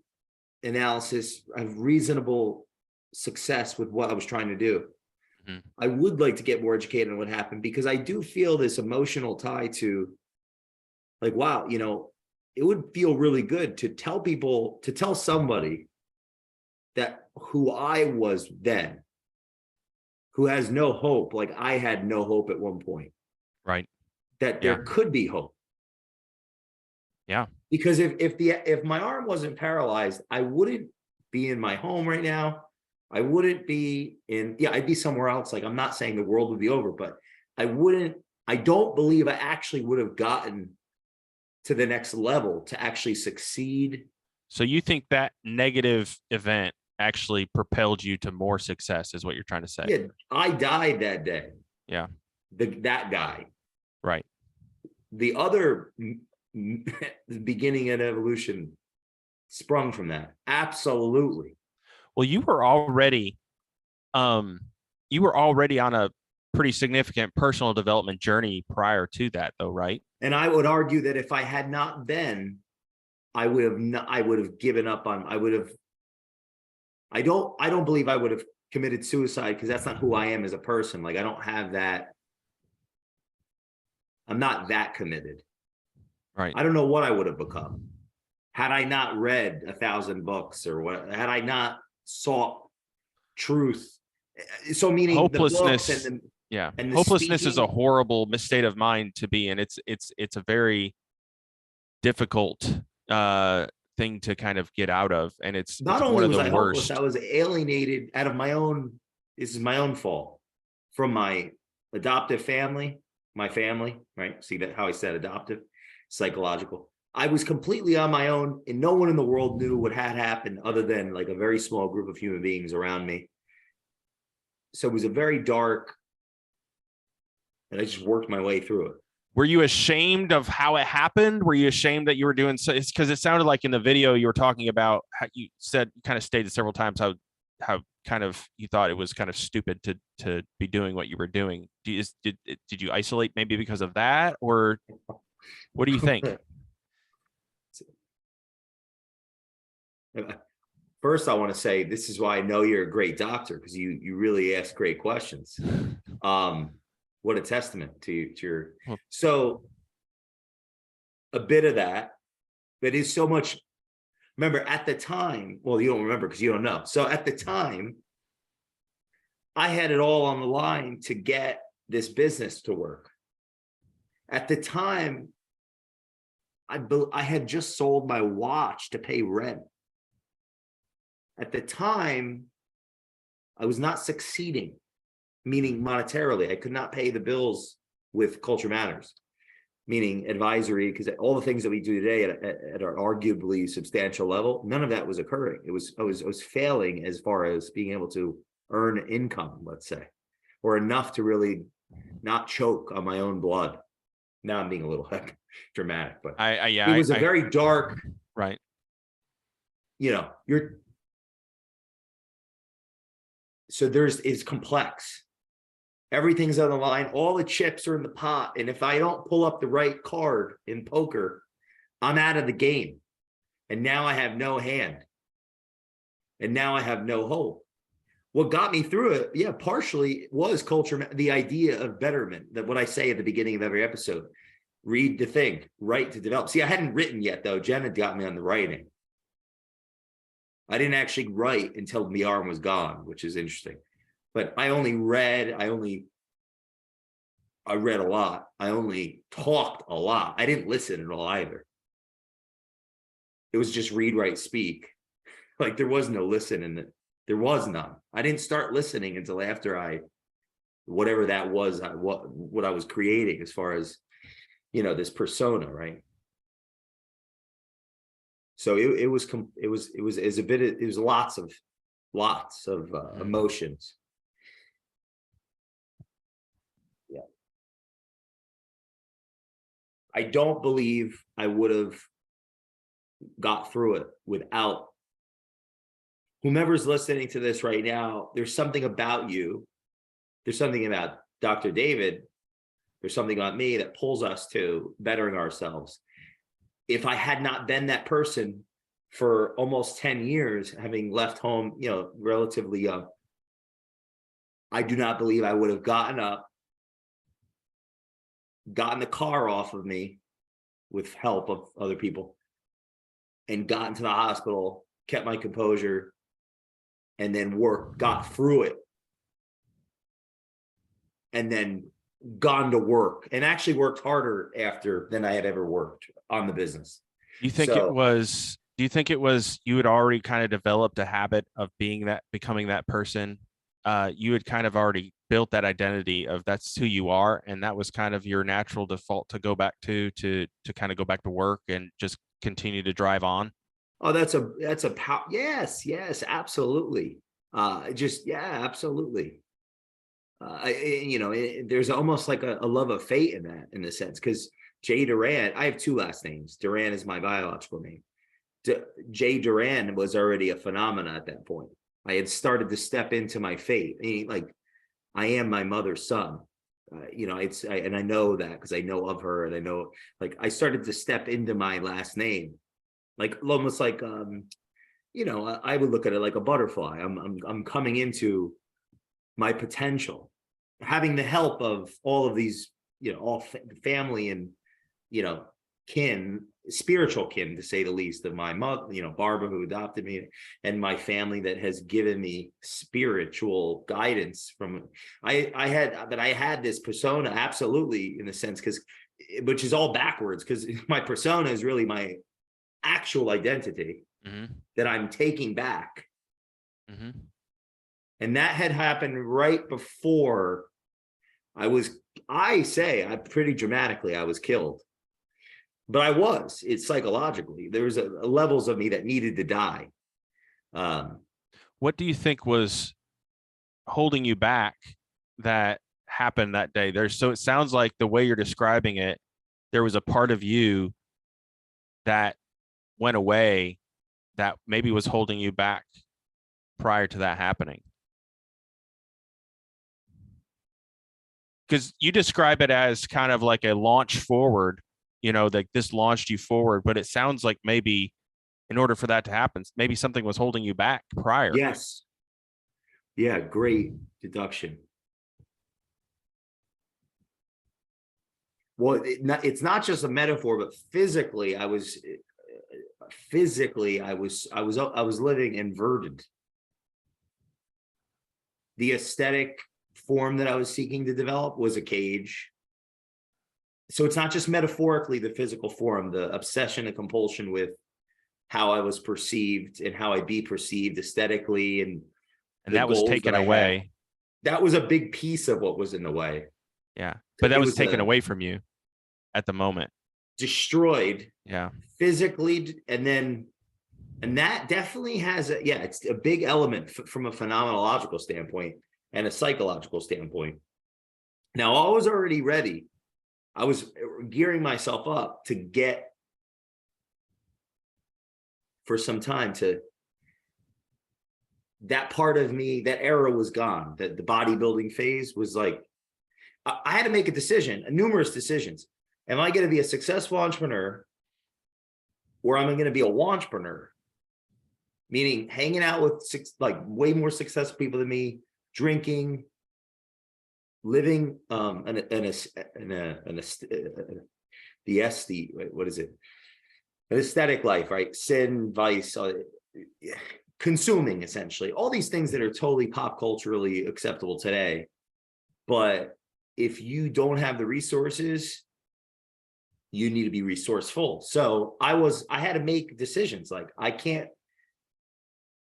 analysis, I have reasonable success with what I was trying to do, I would like to get more educated on what happened, because I do feel this emotional tie to, like, wow, it would feel really good to tell somebody that who I was then, who has no hope, like I had no hope at one point. Right. That there could be hope. Yeah. Because if my arm wasn't paralyzed, I wouldn't be in my home right now. I wouldn't be I'd be somewhere else. Like, I'm not saying the world would be over, but I don't believe I actually would have gotten to the next level to actually succeed. So you think that negative event actually propelled you to more success, is what you're trying to say? Yeah, I died that day. Yeah. That guy. Right. The other the beginning and evolution sprung from that. Absolutely. Well, you were already on a pretty significant personal development journey prior to that, though, right? And I would argue that if I had not been, I would have given up on, I don't believe I would have committed suicide, because that's not who I am as a person. Like, I don't have that. I'm not that committed. Right. I don't know what I would have become had I not read 1,000 books, or what, had I not sought truth. So meaning hopelessness. The books and and hopelessness is a horrible state of mind to be in. It's a very difficult thing to kind of get out of, and it's only one of was the I worst. hopeless, I was alienated out of my own. This is my own fault, from my adoptive family, my family. Right? See that how I said adoptive, psychological. I was completely on my own, and no one in the world knew what had happened other than like a very small group of human beings around me. So it was a very dark, and I just worked my way through it. Were you ashamed of how it happened? Were you ashamed that you were doing so? It's because it sounded like in the video you were talking about how you kind of stated several times how kind of you thought it was kind of stupid to be doing what you were doing. Did you isolate maybe because of that, or what do you think? First, I want to say this is why I know you're a great doctor, because you really ask great questions. What a testament to your. So a bit of that, but is so much. Remember at the time, well, you don't remember because you don't know. So at the time, I had it all on the line to get this business to work. At the time, I had just sold my watch to pay rent. At the time, I was not succeeding, meaning monetarily. I could not pay the bills with Culture Matters, meaning advisory, because all the things that we do today at an arguably substantial level, none of that was occurring. I was failing as far as being able to earn income, let's say, or enough to really not choke on my own blood. Now I'm being a little dramatic, but it was a very dark, right. So it's complex. Everything's on the line. All the chips are in the pot. And if I don't pull up the right card in poker, I'm out of the game. And now I have no hand. And now I have no hope. What got me through it, partially was culture, the idea of betterment, that what I say at the beginning of every episode, read to think, write to develop. See, I hadn't written yet, though. Jen had got me on the writing. I didn't actually write until the arm was gone, which is interesting. but I read a lot. I only talked a lot. I didn't listen at all either. It was just read, write, speak. Like there was no listen in it. There was none. I didn't start listening until after whatever that was, what I was creating as far as, this persona, right? So it was lots of emotions. Yeah. I don't believe I would have got through it without whomever's listening to this right now. There's something about you. There's something about Dr. David. There's something about me that pulls us to bettering ourselves. If I had not been that person for almost 10 years, having left home, relatively young, I do not believe I would have gotten up, gotten the car off of me with help of other people, and gotten to the hospital, kept my composure, and then got through it, and then gone to work, and actually worked harder after than I had ever worked on the business. Do you think it was you had already kind of developed a habit of becoming that person? You had kind of already built that identity of that's who you are, and that was kind of your natural default to go back to kind of go back to work and just continue to drive on? Oh, that's a yes, absolutely. Absolutely. There's almost like a love of fate in that, in a sense, because Jay Doran, I have two last names. Doran is my biological name. Jay Doran was already a phenomena at that point. I had started to step into my fate. I am my mother's son. And I know that because I know of her, and I know, like, I started to step into my last name, like almost like, I would look at it like a butterfly. I'm coming into my potential, having the help of all of these, all family and, kin, spiritual kin, to say the least, of my mother, Barbara, who adopted me, and my family that has given me spiritual guidance I had this persona, absolutely, in a sense, which is all backwards, because my persona is really my actual identity that I'm taking back. And that had happened right before pretty dramatically, I was killed. But it's psychologically, there was levels of me that needed to die. What do you think was holding you back that happened that day? So it sounds like the way you're describing it, there was a part of you that went away that maybe was holding you back prior to that happening. Because you describe it as kind of like a launch forward, like this launched you forward, but it sounds like maybe in order for that to happen, maybe something was holding you back prior. Yes. Yeah, great deduction. Well, it's not just a metaphor, but physically, I was living inverted. The aesthetic form that I was seeking to develop was a cage. So it's not just metaphorically the physical form, the obsession and compulsion with how I was perceived and how I'd be perceived aesthetically, and that was taken away. That was a big piece of what was in the way. Yeah, but that was taken away from you at the moment. Destroyed. Yeah. Physically, and that definitely has it's a big element from a phenomenological standpoint and a psychological standpoint. Now, I was already ready. I was gearing myself up to get, for some time, to that part of me, that era was gone. That the bodybuilding phase was like, I had to make a decision, numerous decisions. Am I going to be a successful entrepreneur, or am I going to be a wantrepreneur? Meaning hanging out with way more successful people than me, drinking, living what is it? An aesthetic life, right? Sin, vice, consuming, essentially. All these things that are totally pop culturally acceptable today. But if you don't have the resources, you need to be resourceful. So I had to make decisions. Like, I can't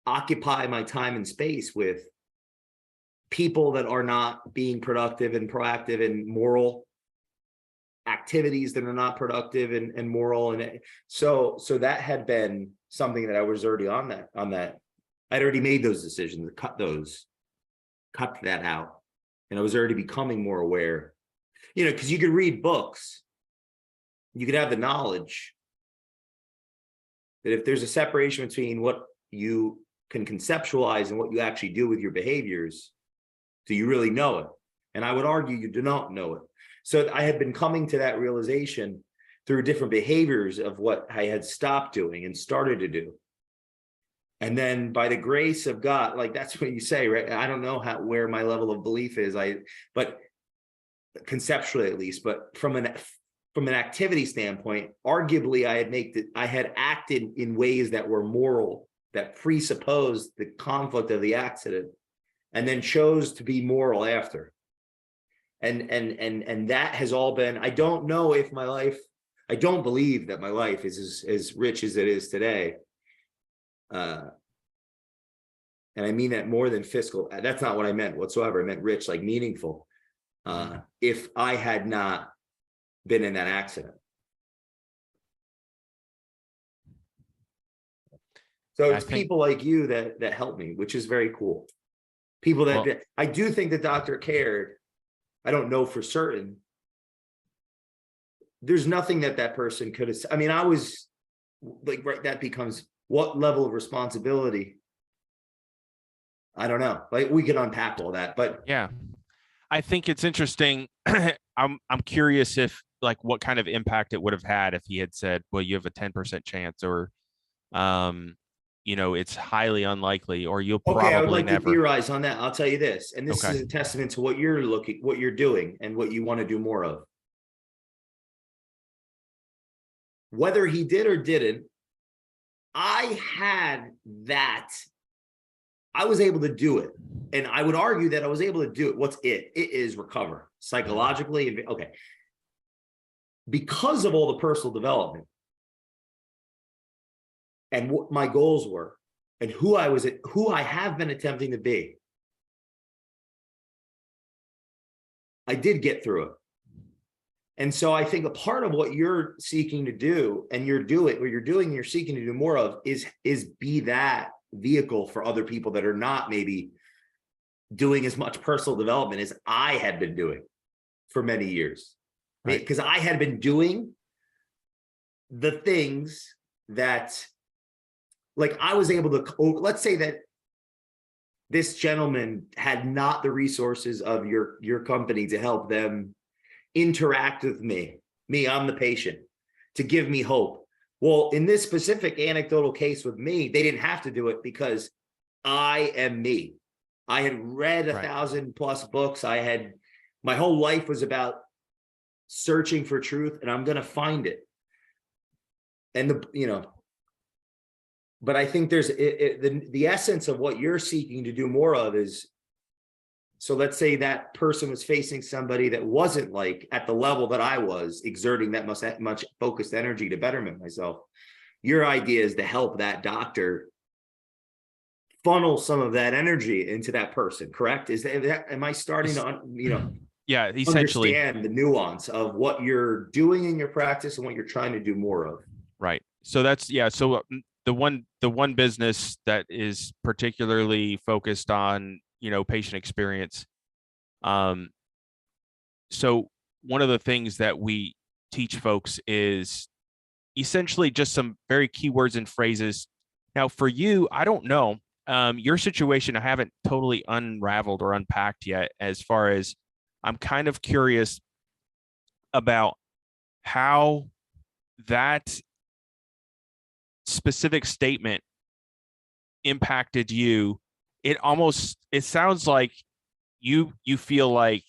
occupy my time and space with people that are not being productive and proactive and moral, activities that are not productive and moral. And so that had been something that I was already on that. I'd already made those decisions, cut that out. And I was already becoming more aware, because you could read books, you could have the knowledge that if there's a separation between what you can conceptualize and what you actually do with your behaviors, do you really know it? And I would argue you do not know it. So I had been coming to that realization through different behaviors of what I had stopped doing and started to do. And then by the grace of God, like, that's what you say, right? I don't know where my level of belief is, but conceptually at least, but from an activity standpoint, arguably I had acted in ways that were moral, that presupposed the conflict of the accident, and then chose to be moral after. And that has all been, I don't know if my life, I don't believe that my life is as rich as it is today. And I mean that more than fiscal. That's not what I meant whatsoever. I meant rich, like meaningful. If I had not been in that accident. So it's people like you that help me, which is very cool. People that I do think the doctor cared. I don't know for certain. There's nothing that person could have. I mean, I was like, right, that becomes what level of responsibility? I don't know. Like, we can unpack all that, but yeah, I think it's interesting. I'm curious if, like, what kind of impact it would have had if he had said, well, you have a 10% chance, or it's highly unlikely, or you'll probably never. I would like to theorize on that. I'll tell you this, and this is a testament to what you're doing and what you want to do more of. Whether he did or didn't, I was able to do it. And I would argue that I was able to do it. What's it? It is recover psychologically. Okay. Because of all the personal development and what my goals were and who I have been attempting to be, I did get through it. And so I think a part of what you're seeking to do, and you're seeking to do more of, is be that vehicle for other people that are not maybe doing as much personal development as I had been doing for many years. Right? Because I had been doing the things that, like, I was able to, let's say that this gentleman had not the resources of your company to help them interact with me, I'm the patient, to give me hope. Well, in this specific anecdotal case with me, they didn't have to do it because I am me. I had read 1,000+ books. My whole life was about searching for truth, and I'm going to find it. And but I think there's the essence of what you're seeking to do more of is, so let's say that person was facing somebody that wasn't like at the level that I was, exerting that much focused energy to betterment myself. Your idea is to help that doctor funnel some of that energy into that person, correct? Am I starting to, yeah, essentially understand the nuance of what you're doing in your practice and what you're trying to do more of? Right. So that's, yeah. So the one business that is particularly focused on, patient experience. So one of the things that we teach folks is essentially just some very keywords and phrases. Now, for you, I don't know, your situation, I haven't totally unraveled or unpacked yet, as far as I'm kind of curious about how that specific statement impacted you. It sounds like you feel like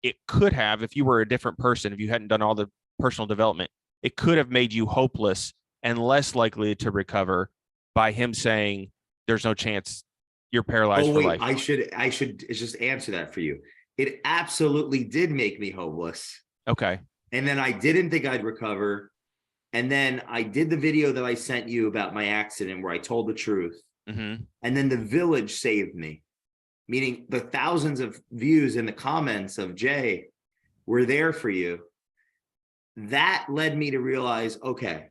it could have, if you were a different person, if you hadn't done all the personal development, it could have made you hopeless and less likely to recover by him saying, there's no chance you're paralyzed Oh, for wait, life. I should just answer that for you. It absolutely did make me homeless. Okay. And then I didn't think I'd recover. And then I did the video that I sent you about my accident where I told the truth. Mm-hmm. And then the village saved me, meaning the thousands of views in the comments of Jay were there for you. That led me to realize, okay,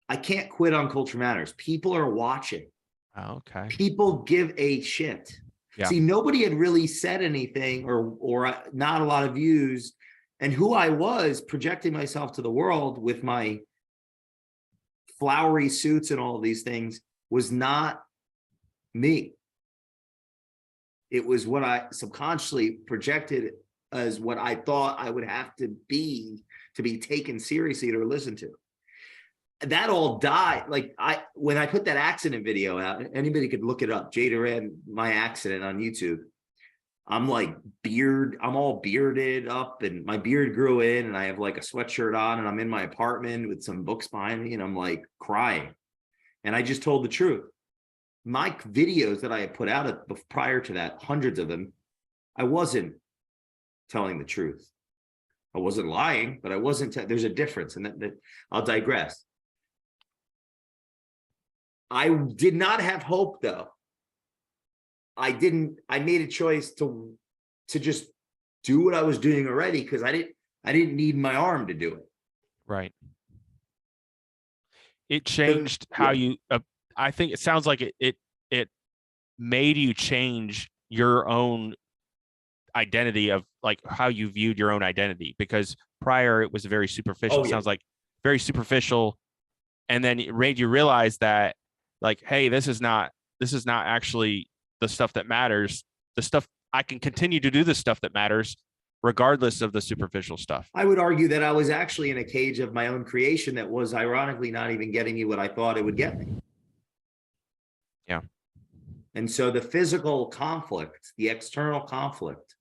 I can't quit on Culture Matters. People are watching. Oh, okay. People give a shit. Yeah. See, nobody had really said anything or not a lot of views. And who I was projecting myself to the world with my flowery suits and all of these things was not me. It was what I subconsciously projected as what I thought I would have to be taken seriously or listened to. That all died. Like when I put that accident video out, anybody could look it up. Jay Doran, my accident on YouTube. I'm like I'm all bearded up and my beard grew in and I have like a sweatshirt on and I'm in my apartment with some books behind me and I'm like crying. And I just told the truth. My videos that I had put out prior to that, hundreds of them, I wasn't telling the truth. I wasn't lying, but I wasn't. There's a difference, and that I'll digress. I did not have hope, though. I made a choice to just do what I was doing already because I didn't need my arm to do it. Right. It changed how you. I think it sounds like it made you change your own identity of like how you viewed your own identity, because prior it was very superficial. It sounds like very superficial, and then it made you realize that like, hey, this is not actually the stuff that matters. The stuff I can continue to do the stuff that matters regardless of the superficial stuff. I would argue that I was actually in a cage of my own creation that was ironically not even getting me what I thought it would get me. Yeah. And so the physical conflict, the external conflict,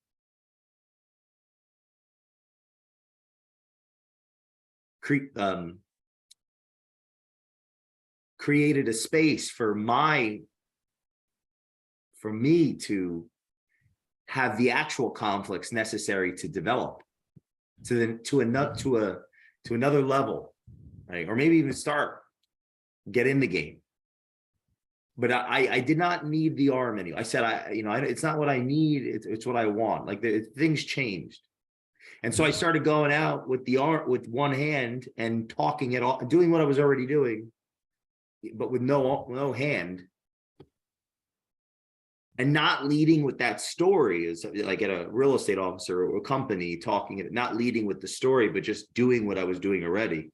created a space for me to have the actual conflicts necessary to develop to another level, right? Or maybe even get in the game. But I did not need the arm anymore. I said, it's not what I need. It's what I want. Like things changed. And so I started going out with the arm, with one hand and talking it all, doing what I was already doing, but with no hand. And not leading with that story is like at a real estate officer or a company talking, not leading with the story, but just doing what I was doing already.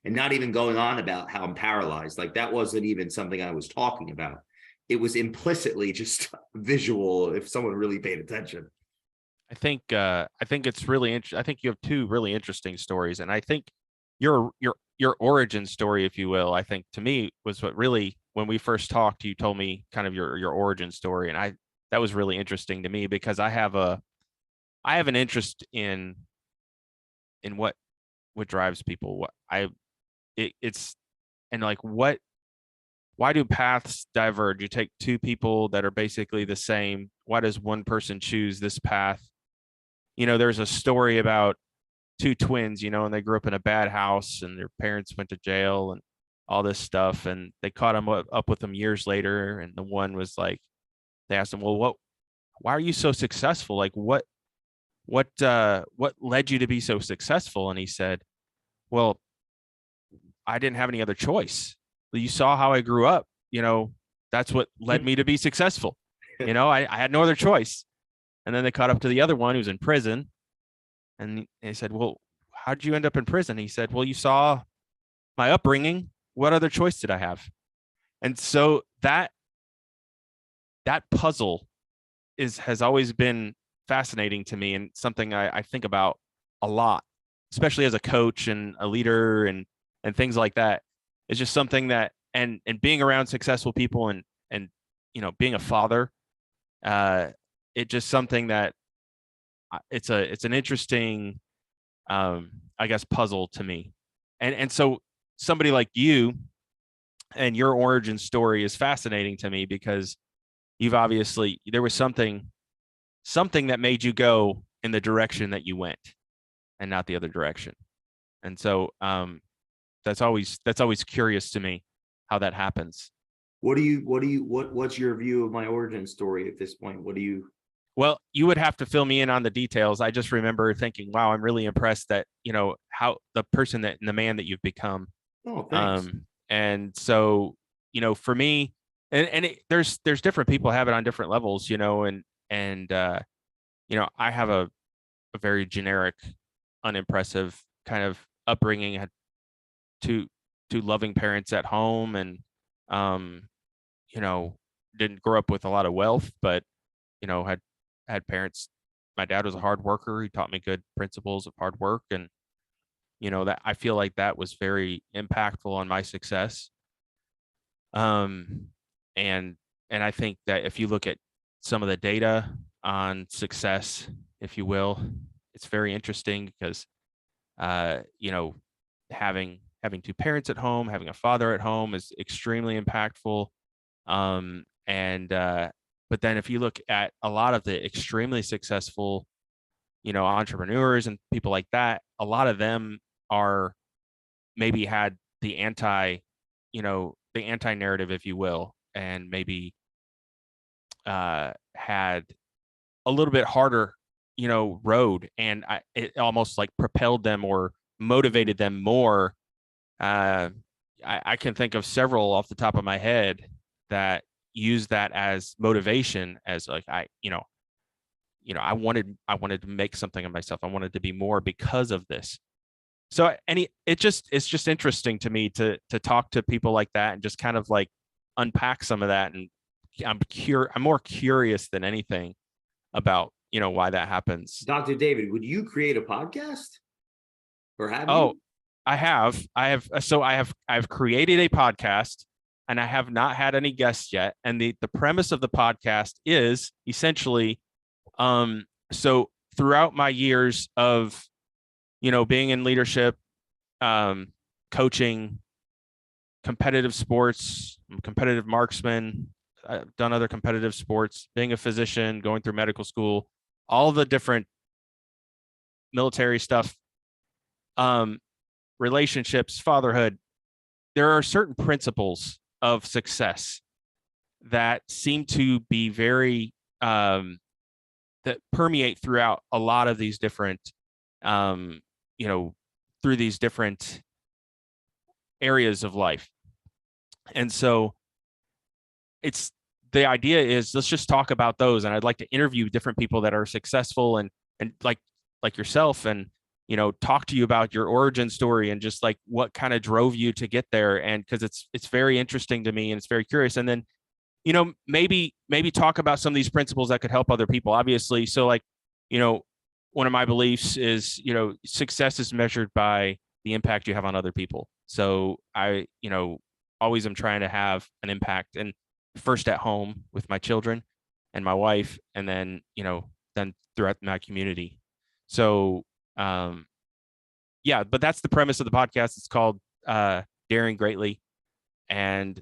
And not even going on about how I'm paralyzed. Like that wasn't even something I was talking about. It was implicitly just visual if someone really paid attention. I think it's really interesting. I think you have two really interesting stories, and I think your origin story, if you will, I think to me was what really, when we first talked, you told me kind of your origin story, and that was really interesting to me because I have an interest in what drives people. It's and like why do paths diverge? You take two people that are basically the same. Why does one person choose this path? There's a story about two twins, and they grew up in a bad house and their parents went to jail and all this stuff. And they caught them up with them years later. And the one was like, they asked him, well, why are you so successful? Like what led you to be so successful? And he said, well, I didn't have any other choice. You saw how I grew up, that's what led me to be successful. I had no other choice. And then they caught up to the other one who's in prison. And they said, well, how did you end up in prison? He said, well, you saw my upbringing. What other choice did I have? And so that puzzle has always been fascinating to me and something I think about a lot, especially as a coach and a leader and things like that. It's just something that, and being around successful people and being a father, it's just something that it's an interesting, I guess, puzzle to me. And so somebody like you And your origin story is fascinating to me because there was something that made you go in the direction that you went and not the other direction. And so that's always curious to me how that happens. What's your view of my origin story at this point? Well, you would have to fill me in on the details. I just remember thinking, wow, I'm really impressed that, how the person that and the man that you've become. Oh, thanks. And so, for me, there's different people have it on different levels, and I have a very generic, unimpressive kind of upbringing. Had two loving parents at home, and you know, didn't grow up with a lot of wealth, but had parents. My dad was a hard worker. He taught me good principles of hard work, and that I feel like that was very impactful on my success. Um, and I think that if you look at some of the data on success, if you will, it's very interesting because having two parents at home, having a father at home is extremely impactful. And but then if you look at a lot of the extremely successful, entrepreneurs and people like that, a lot of them are maybe had the anti narrative, if you will, and maybe had a little bit harder, road, and it almost like propelled them or motivated them more. I can think of several off the top of my head that use that as motivation, as like I wanted to make something of myself. I wanted to be more because of this. So it's just interesting to me to talk to people like that and just kind of like unpack some of that. And I'm more curious than anything about why that happens. Dr. David, would you create a podcast? Or have Oh, you? I have. I've created a podcast, and I have not had any guests yet. And the premise of the podcast is essentially, so throughout my years of, being in leadership, coaching, competitive sports, I'm a competitive marksman, I've done other competitive sports, being a physician, going through medical school, all the different military stuff, relationships, fatherhood. There are certain principles of success that seem to be very that permeate throughout a lot of these different through these different areas of life. And so it's the idea is, let's just talk about those, and I'd like to interview different people that are successful and like yourself, and talk to you about your origin story and just like what kind of drove you to get there. And because it's very interesting to me and it's very curious. And then maybe talk about some of these principles that could help other people, obviously. So like one of my beliefs is success is measured by the impact you have on other people. So I always am trying to have an impact, and first at home with my children and my wife, and then then throughout my community. So yeah, but that's the premise of the podcast. It's called Daring Greatly, and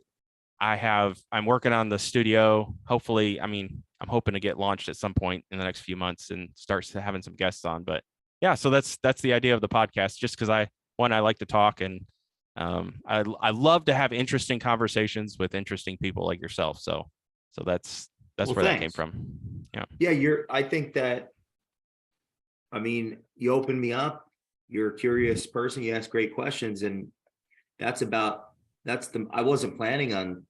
I'm working on the studio. Hopefully, I'm hoping to get launched at some point in the next few months and start having some guests on. But yeah, so that's the idea of the podcast, just because I like to talk, and I love to have interesting conversations with interesting people like yourself. So that's Well, where that came thanks. from. Yeah. Yeah, I think that, you opened me up. You're a curious person. You ask great questions, and I wasn't planning on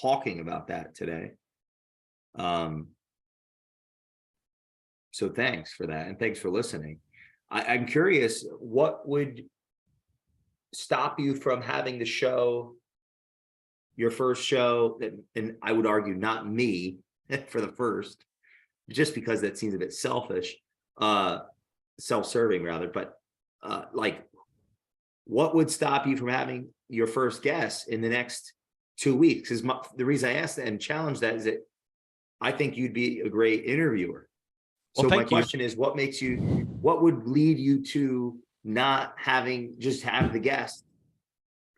talking about that today. So thanks for that, and thanks for listening. I'm curious, what would stop you from having your first show, and I would argue not me for the first, just because that seems a bit selfish, self-serving rather, but like, what would stop you from having your first guest in the next 2 weeks? Is the reason I asked that and challenge that is that I think you'd be a great interviewer. Well, So my thank you. question is, what would lead you to not have the guest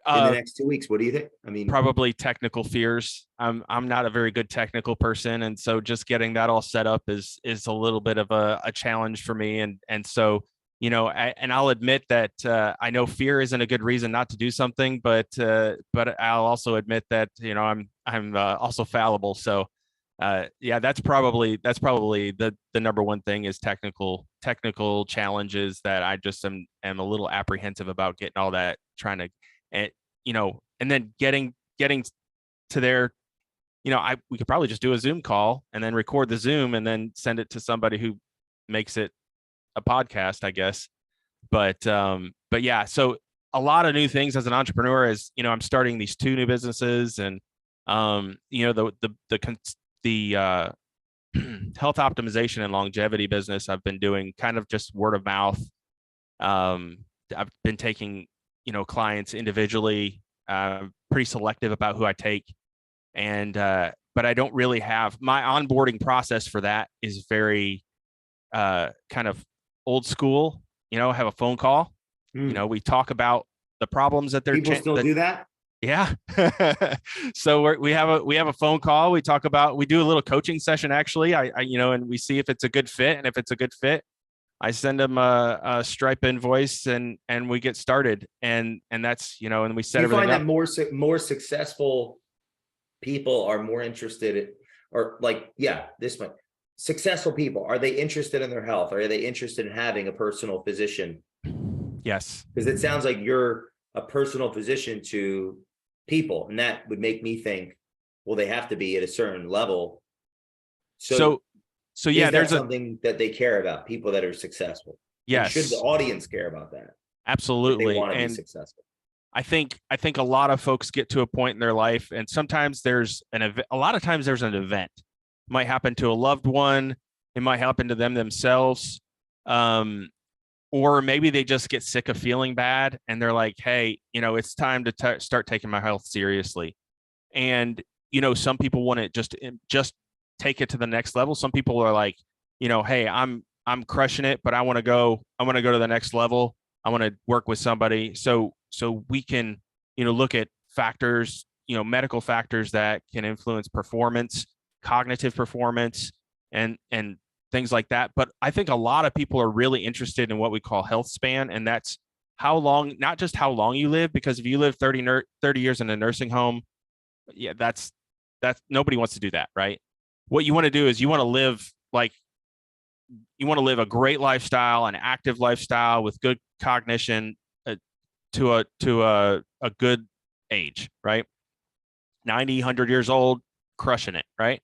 in the next 2 weeks? What do you think? I mean, probably technical fears. I'm not a very good technical person, and so just getting that all set up is a little bit of a challenge for me. And so, and I'll admit that I know fear isn't a good reason not to do something, but I'll also admit that I'm also fallible. So yeah, that's probably the number one thing is technical challenges that I just am a little apprehensive about getting all that, trying to, and and then getting to there. We could probably just do a Zoom call and then record the Zoom and then send it to somebody who makes it a podcast, I guess. But yeah, so a lot of new things as an entrepreneur is, I'm starting these 2 new businesses, and the health optimization and longevity business I've been doing kind of just word of mouth. I've been taking, clients individually, pretty selective about who I take. And, but I don't really have my onboarding process for that is very, kind of old school, have a phone call, we talk about the problems that they're people still do that. Yeah. So we have a phone call. We talk about, we do a little coaching session, actually. I and we see if it's a good fit. And if it's a good fit, I send them a Stripe invoice and we get started. And that's, and we set everything up. Do you find that more successful people are more interested or successful people, are they interested in their health? Or are they interested in having a personal physician? Yes. Because it sounds like you're a personal physician to people, and that would make me think, well, they have to be at a certain level. So yeah, there's something that they care about, people that are successful. Yes. And should the audience care about that? Absolutely. If they want to be successful. I think a lot of folks get to a point in their life, and sometimes there's a lot of times there's an event. It might happen to a loved one. It might happen to them themselves. Or maybe they just get sick of feeling bad and they're like, hey, it's time to start taking my health seriously. And, some people want to just take it to the next level. Some people are like, hey, I'm crushing it, but I want to go to the next level. I want to work with somebody. So we can, look at factors, medical factors that can influence performance, cognitive performance, and things like that. But I think a lot of people are really interested in what we call health span. And that's how long, not just how long you live, because if you live 30 years in a nursing home, yeah, that's nobody wants to do that, right? What you want to do is you want to live a great lifestyle, an active lifestyle with good cognition, to a good age, right? 90, 100 years old, crushing it, right?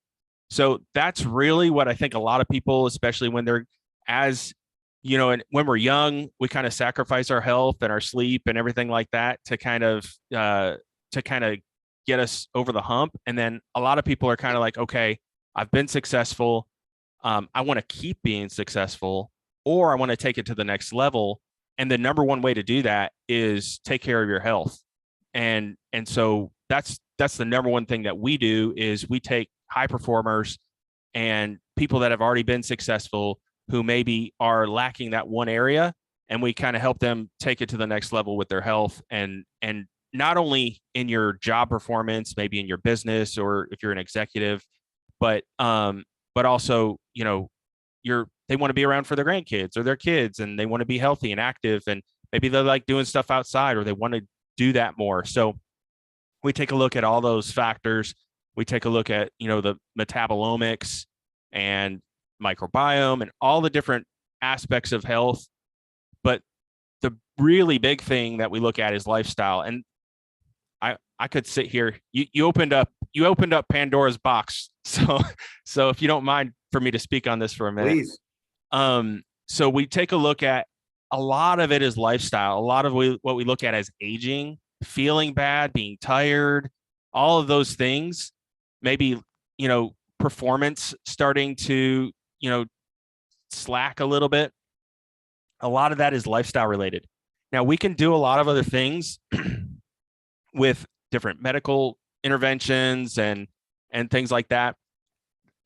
So that's really what I think a lot of people, especially when they're and when we're young, we kind of sacrifice our health and our sleep and everything like that to kind of get us over the hump. And then a lot of people are kind of like, okay, I've been successful. I want to keep being successful, or I want to take it to the next level. And the number one way to do that is take care of your health. And so that's the number one thing that we do is we take high performers and people that have already been successful who maybe are lacking that one area, and we kind of help them take it to the next level with their health, and not only in your job performance, maybe in your business, or if you're an executive, but also, they want to be around for their grandkids or their kids, and they want to be healthy and active, and maybe they like doing stuff outside, or they want to do that more. So we take a look at all those factors. We take a look at, the metabolomics and microbiome and all the different aspects of health. But the really big thing that we look at is lifestyle. And I could sit here. You opened up Pandora's box. So if you don't mind for me to speak on this for a minute. Please. So we take a look at, a lot of it is lifestyle. A lot of what we look at as aging, feeling bad, being tired, all of those things. Maybe, performance starting to, slack a little bit. A lot of that is lifestyle related. Now, we can do a lot of other things with different medical interventions and things like that.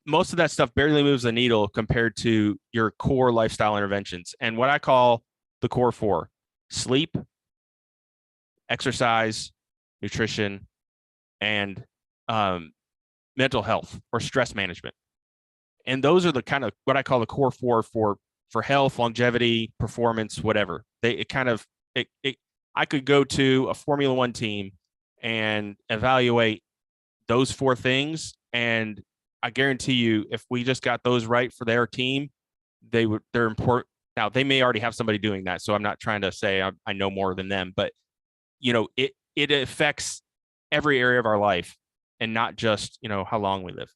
Most of that stuff barely moves the needle compared to your core lifestyle interventions. And what I call the core 4: sleep, exercise, nutrition, and mental health or stress management. And those are the kind of what I call the core four for health, longevity, performance, whatever. I could go to a Formula One team and evaluate those four things, and I guarantee you, if we just got those right for their team, they're important. Now, they may already have somebody doing that, so I'm not trying to say I know more than them, but it affects every area of our life, and not just how long we live.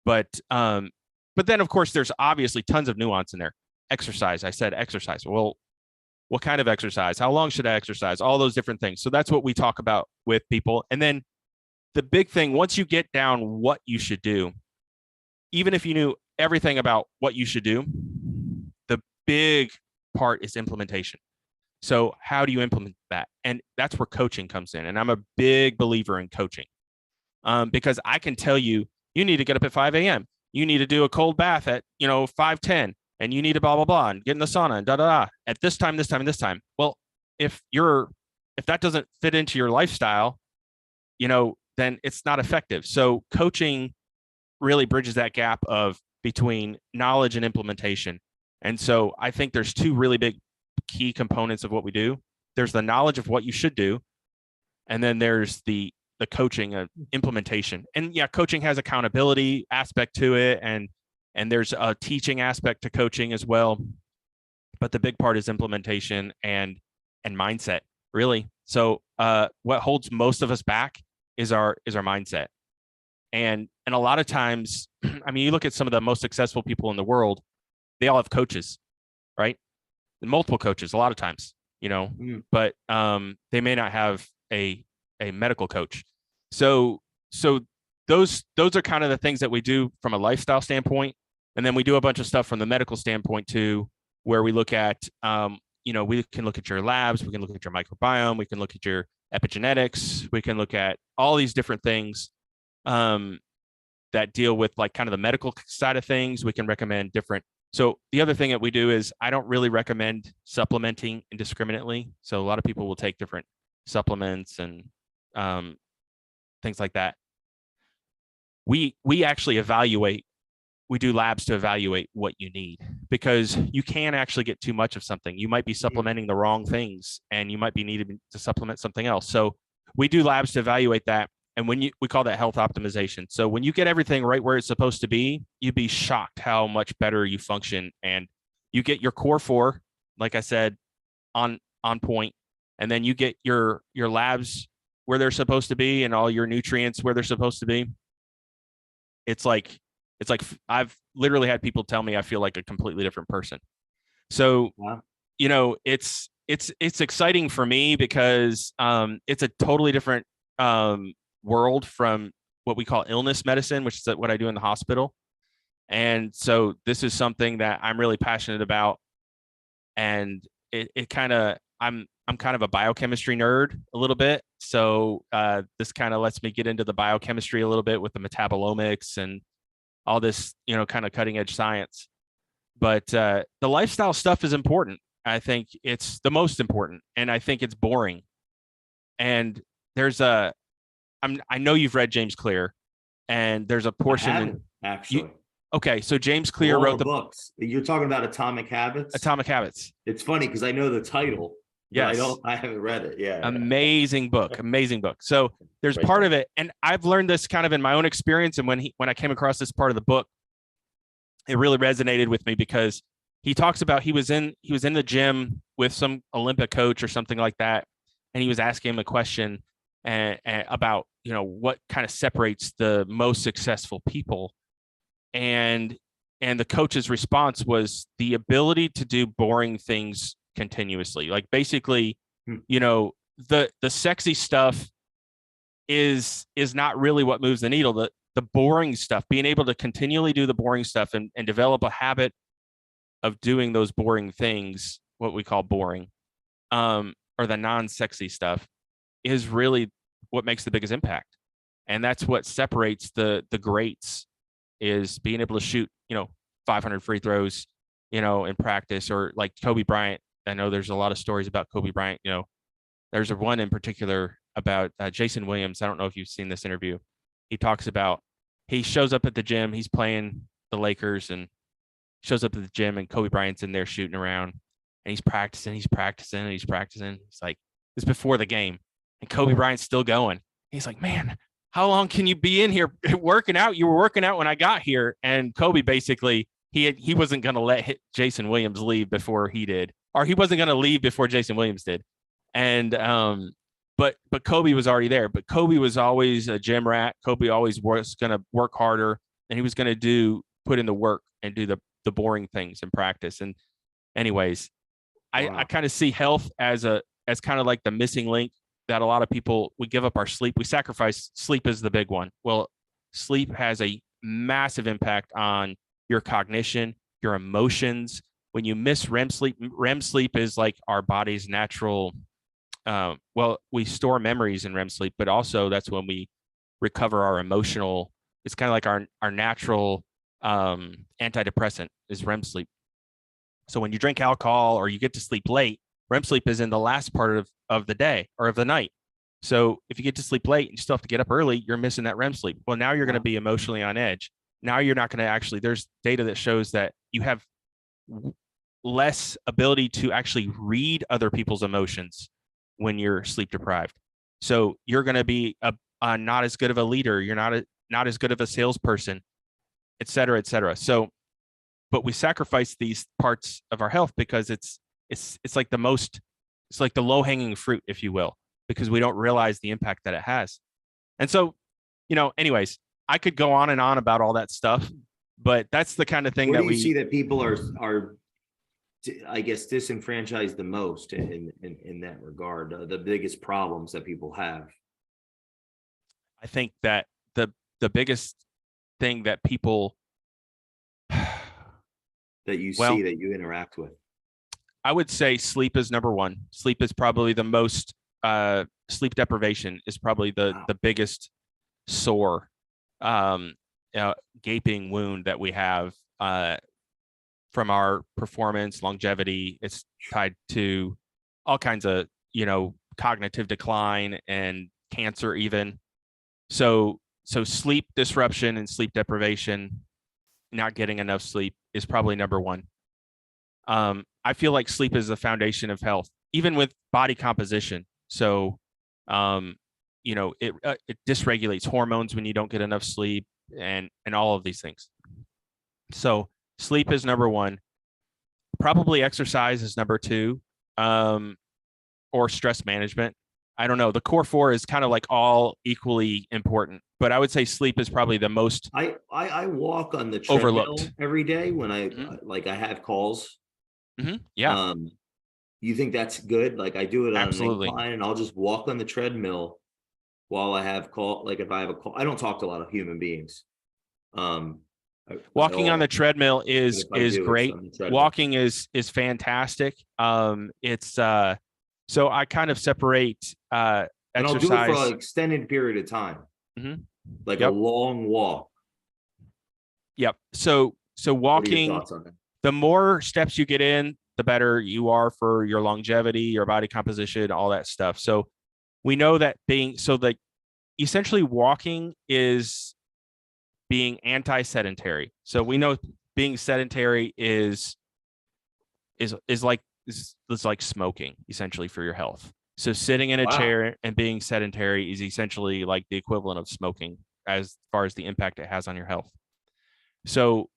But then of course there's obviously tons of nuance in there. Exercise. I said exercise. Well, what kind of exercise? How long should I exercise? All those different things. So that's what we talk about with people. And then the big thing, once you get down what you should do, even if you knew everything about what you should do, the big part is implementation. So how do you implement that? And that's where coaching comes in. And I'm a big believer in coaching, because I can tell you, you need to get up at 5 a.m. You need to do a cold bath at 5:10, and you need to blah blah blah and get in the sauna and da da da at this time, this time, and this time. Well, if that doesn't fit into your lifestyle, then it's not effective. So coaching really bridges that gap of between knowledge and implementation. And so I think there's two really big key components of what we do. There's the knowledge of what you should do, and then there's the coaching implementation. And yeah, coaching has accountability aspect to it, and there's a teaching aspect to coaching as well. But the big part is implementation and mindset, really. So what holds most of us back is our mindset. And a lot of times, I mean, you look at some of the most successful people in the world, they all have coaches, right? Multiple coaches a lot of times, but they may not have a medical coach. So those are kind of the things that we do from a lifestyle standpoint. And then we do a bunch of stuff from the medical standpoint too, where we look at, we can look at your labs, we can look at your microbiome, we can look at your epigenetics, we can look at all these different things that deal with like kind of the medical side of things. We can recommend different. So the other thing that we do is I don't really recommend supplementing indiscriminately. So a lot of people will take different supplements and things like that. We actually evaluate. We do labs to evaluate what you need, because you can actually get too much of something. You might be supplementing the wrong things, and you might be needed to supplement something else. So we do labs to evaluate that. And we call that health optimization. So when you get everything right where it's supposed to be, you'd be shocked how much better you function, and you get your core four, like I said, on point. And then you get your labs where they're supposed to be and all your nutrients where they're supposed to be. It's like I've literally had people tell me I feel like a completely different person. So, wow. It's exciting for me because it's a totally different world from what we call illness medicine, which is what I do in the hospital. And so this is something that I'm really passionate about. And it kind of, I'm kind of a biochemistry nerd a little bit. So this kind of lets me get into the biochemistry a little bit with the metabolomics and all this, kind of cutting edge science. But the lifestyle stuff is important. I think it's the most important, and I think it's boring. And there's I know you've read James Clear, and there's a portion actually. Okay, so James Clear wrote the books. You're talking about Atomic Habits. Atomic Habits. It's funny because I know the title. Yes, I haven't read it. Yeah, amazing book, amazing book. So there's part of it, and I've learned this kind of in my own experience. And when I came across this part of the book, it really resonated with me because he talks about he was in the gym with some Olympic coach or something like that, and he was asking him a question and about what kind of separates the most successful people, and the coach's response was the ability to do boring things continuously. Like basically, the sexy stuff is not really what moves the needle. The boring stuff, being able to continually do the boring stuff and develop a habit of doing those boring things, what we call boring, or the non-sexy stuff, is really what makes the biggest impact. And that's what separates the greats, is being able to shoot, 500 free throws, in practice, or like Kobe Bryant. I know there's a lot of stories about Kobe Bryant. There's one in particular about Jason Williams. I don't know if you've seen this interview. He talks about, he shows up at the gym, he's playing the Lakers, and shows up at the gym, and Kobe Bryant's in there shooting around, and he's practicing. He's like, it's before the game, and Kobe Bryant's still going. He's like, man, how long can you be in here working out? You were working out when I got here. And Kobe basically, he wasn't going to let Jason Williams leave before he did, or he wasn't going to leave before Jason Williams did. And but Kobe was already there. But Kobe was always a gym rat. Kobe always was going to work harder, and he was going to put in the work and do the boring things in practice. And anyways, I kind of see health as kind of like the missing link that a lot of people, we give up our sleep. We sacrifice sleep is the big one. Well, sleep has a massive impact on your cognition, your emotions. When you miss REM sleep is like our body's natural. Well, we store memories in REM sleep, but also that's when we recover our emotional. It's kind of like our natural antidepressant is REM sleep. So when you drink alcohol or you get to sleep late, REM sleep is in the last part of the day or of the night. So if you get to sleep late and you still have to get up early, you're missing that REM sleep. Well, now you're going to be emotionally on edge. Now you're not going to actually, there's data that shows that you have less ability to actually read other people's emotions when you're sleep deprived. So you're going to be not as good of a leader. You're not as good of a salesperson, et cetera, et cetera. So, but we sacrifice these parts of our health because it's like it's like the low hanging fruit, if you will, because we don't realize the impact that it has. And so, anyways, I could go on and on about all that stuff, but that's the kind of thing Where that do we you see that people are, I guess, disenfranchised the most in that regard, the biggest problems that people have. I think that the biggest thing that people that you see, that you interact with. I would say sleep is number one. Sleep is probably the most, sleep deprivation is probably the biggest sore, gaping wound that we have from our performance, longevity. It's tied to all kinds of, cognitive decline and cancer even. So sleep disruption and sleep deprivation, not getting enough sleep is probably number one. I feel like sleep is the foundation of health, even with body composition. So, it dysregulates hormones when you don't get enough sleep and all of these things. So sleep is number one. Probably exercise is number two, or stress management. I don't know. The core four is kind of like all equally important, but I would say sleep is probably the most I walk on the treadmill overlooked every day when I I have calls. Mm-hmm. Yeah. You think that's good? Like I do it on Absolutely. an incline, and I'll just walk on the treadmill while I have call. Like if I have a call, I don't talk to a lot of human beings. Walking on the treadmill is great. Walking is fantastic. It's so I kind of separate and exercise. I'll do it for an extended period of time, like a long walk. Yep. So walking, the more steps you get in, the better you are for your longevity, your body composition, all that stuff. So we know that essentially walking is being anti-sedentary. So we know being sedentary is like smoking essentially for your health. So sitting in a chair and being sedentary is essentially like the equivalent of smoking as far as the impact it has on your health. So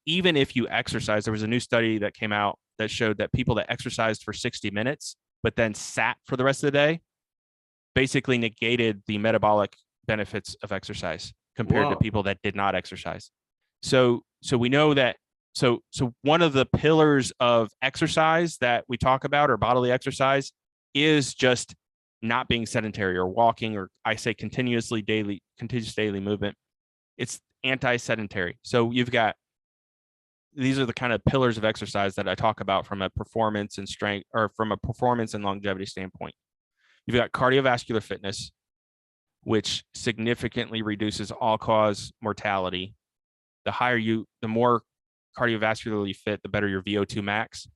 even if you exercise, there was a new study that came out that showed that people that exercised for 60 minutes, but then sat for the rest of the day, basically negated the metabolic benefits of exercise compared to people that did not exercise. So we know that, so one of the pillars of exercise that we talk about, or bodily exercise, is just not being sedentary or walking, or I say continuous daily movement. It's anti-sedentary. So you've got, these are the kind of pillars of exercise that I talk about from a performance and strength, or from a performance and longevity standpoint. You've got cardiovascular fitness, which significantly reduces all-cause mortality. The more cardiovascularly fit, the better your VO2 max,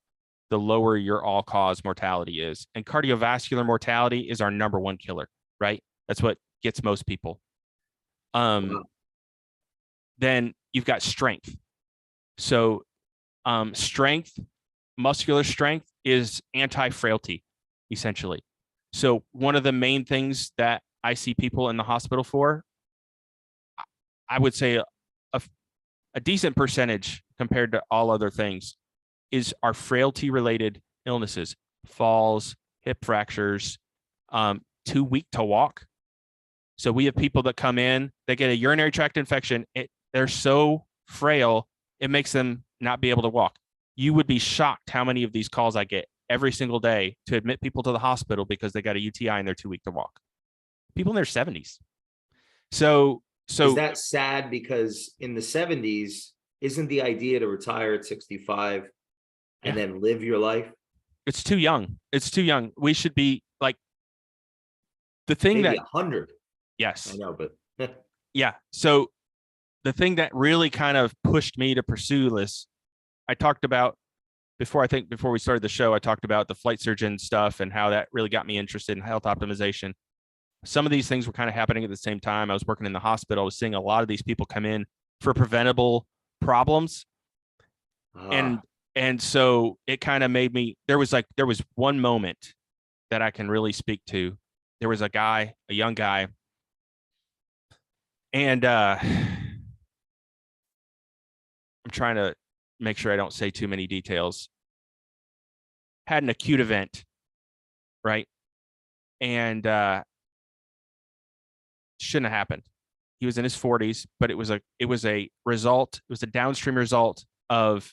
the lower your all-cause mortality is. And cardiovascular mortality is our number one killer. right? That's what gets most people. Then you've got strength. So strength, muscular strength is anti-frailty, essentially. So one of the main things that I see people in the hospital for, I would say a decent percentage compared to all other things, are frailty related illnesses, falls, hip fractures, too weak to walk. So we have people that come in, they get a urinary tract infection. They're so frail, it makes them not be able to walk. You would be shocked how many of these calls I get every single day to admit people to the hospital because they got a UTI and they're too weak to walk. People in their 70s. So is that sad? Because in the 70s, isn't the idea to retire at 65 and then live your life? It's too young. It's too young. We should be like the thing maybe that 100. Yes. I know, but yeah. So the thing that really kind of pushed me to pursue this, I talked about before we started the show, I talked about the flight surgeon stuff and how that really got me interested in health optimization. Some of these things were kind of happening at the same time. I was working in the hospital. I was seeing a lot of these people come in for preventable problems. And so it kind of made me, there was one moment that I can really speak to. There was a young guy, and I'm trying to make sure I don't say too many details. Had an acute event, right? And shouldn't have happened. He was in his 40s, but it was a downstream result of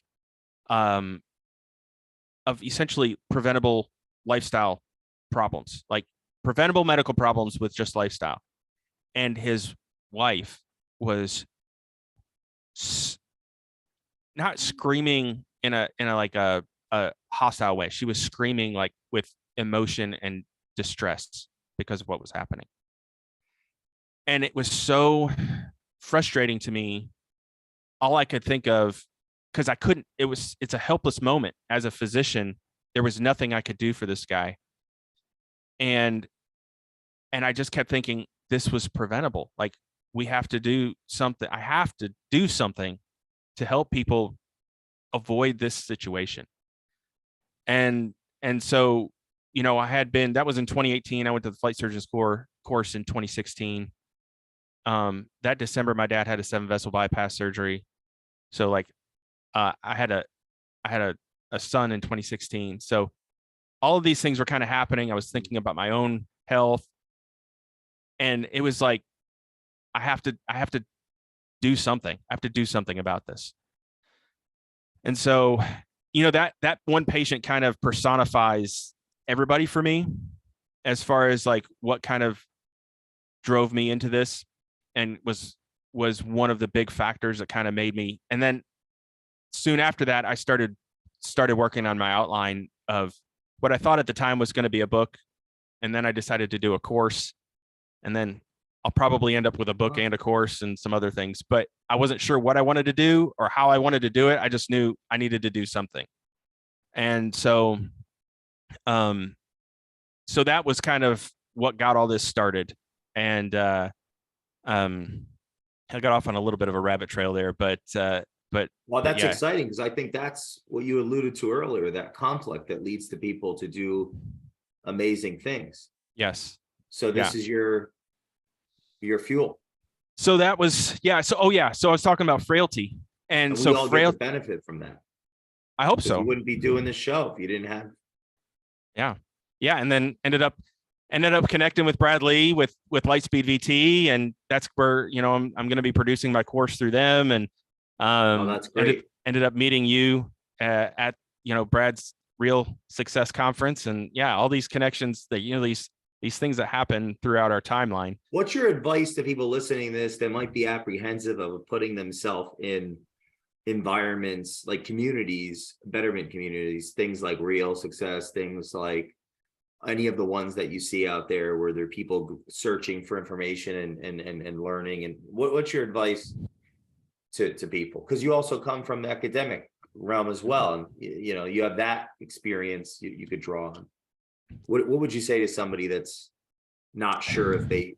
essentially preventable lifestyle problems, like preventable medical problems with just lifestyle. And his wife was not screaming in a like a hostile way. She was screaming like with emotion and distress because of what was happening. And it was so frustrating to me. All I could think of, because it's a helpless moment as a physician. There was nothing I could do for this guy. And I just kept thinking this was preventable. Like, we have to do something. I have to do something to help people avoid this situation. And so, that was in 2018. I went to the flight surgeon's course in 2016. That December, my dad had a 7-vessel bypass surgery. So like, I had a son in 2016. So all of these things were kind of happening. I was thinking about my own health, and it was like, I have to do something. I have to do something about this. And so, that one patient kind of personifies everybody for me, as far as like what kind of drove me into this, and was one of the big factors that kind of made me. And then soon after that, I started working on my outline of what I thought at the time was going to be a book. And then I decided to do a course, and then I'll probably end up with a book and a course and some other things, but I wasn't sure what I wanted to do or how I wanted to do it. I just knew I needed to do something. And so, so that was kind of what got all this started. And, I got off on a little bit of a rabbit trail there, but well, that's yeah. exciting, because I think that's what you alluded to earlier, that conflict that leads to people to do amazing things. Yes. So this is your fuel. So that was, yeah. So, so I was talking about frailty, and so we all get the benefit from that. I hope so. You wouldn't be doing this show if you didn't have. Yeah. And then ended up connecting with Brad Lee with Lightspeed VT, and that's where I'm going to be producing my course through them. And that's great. Ended up meeting you at Brad's Real Success Conference, and all these connections that these things that happen throughout our timeline. What's your advice to people listening to this that might be apprehensive of putting themselves in environments like communities, betterment communities, things like Real Success, things like any of the ones that you see out there where there are people searching for information and learning? And what's your advice to people? Because you also come from the academic realm as well, and you have that experience you could draw on. What would you say to somebody that's not sure if they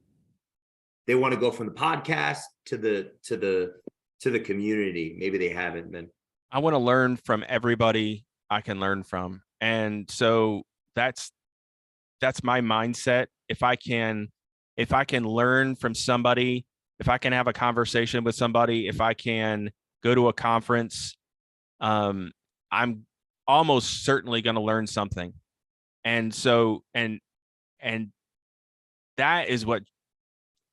want to go from the podcast to the community. Maybe they haven't been. I want to learn from everybody I can learn from. And so that's my mindset. If I can learn from somebody, if I can have a conversation with somebody, if I can go to a conference, I'm almost certainly going to learn something. And so, and that is what,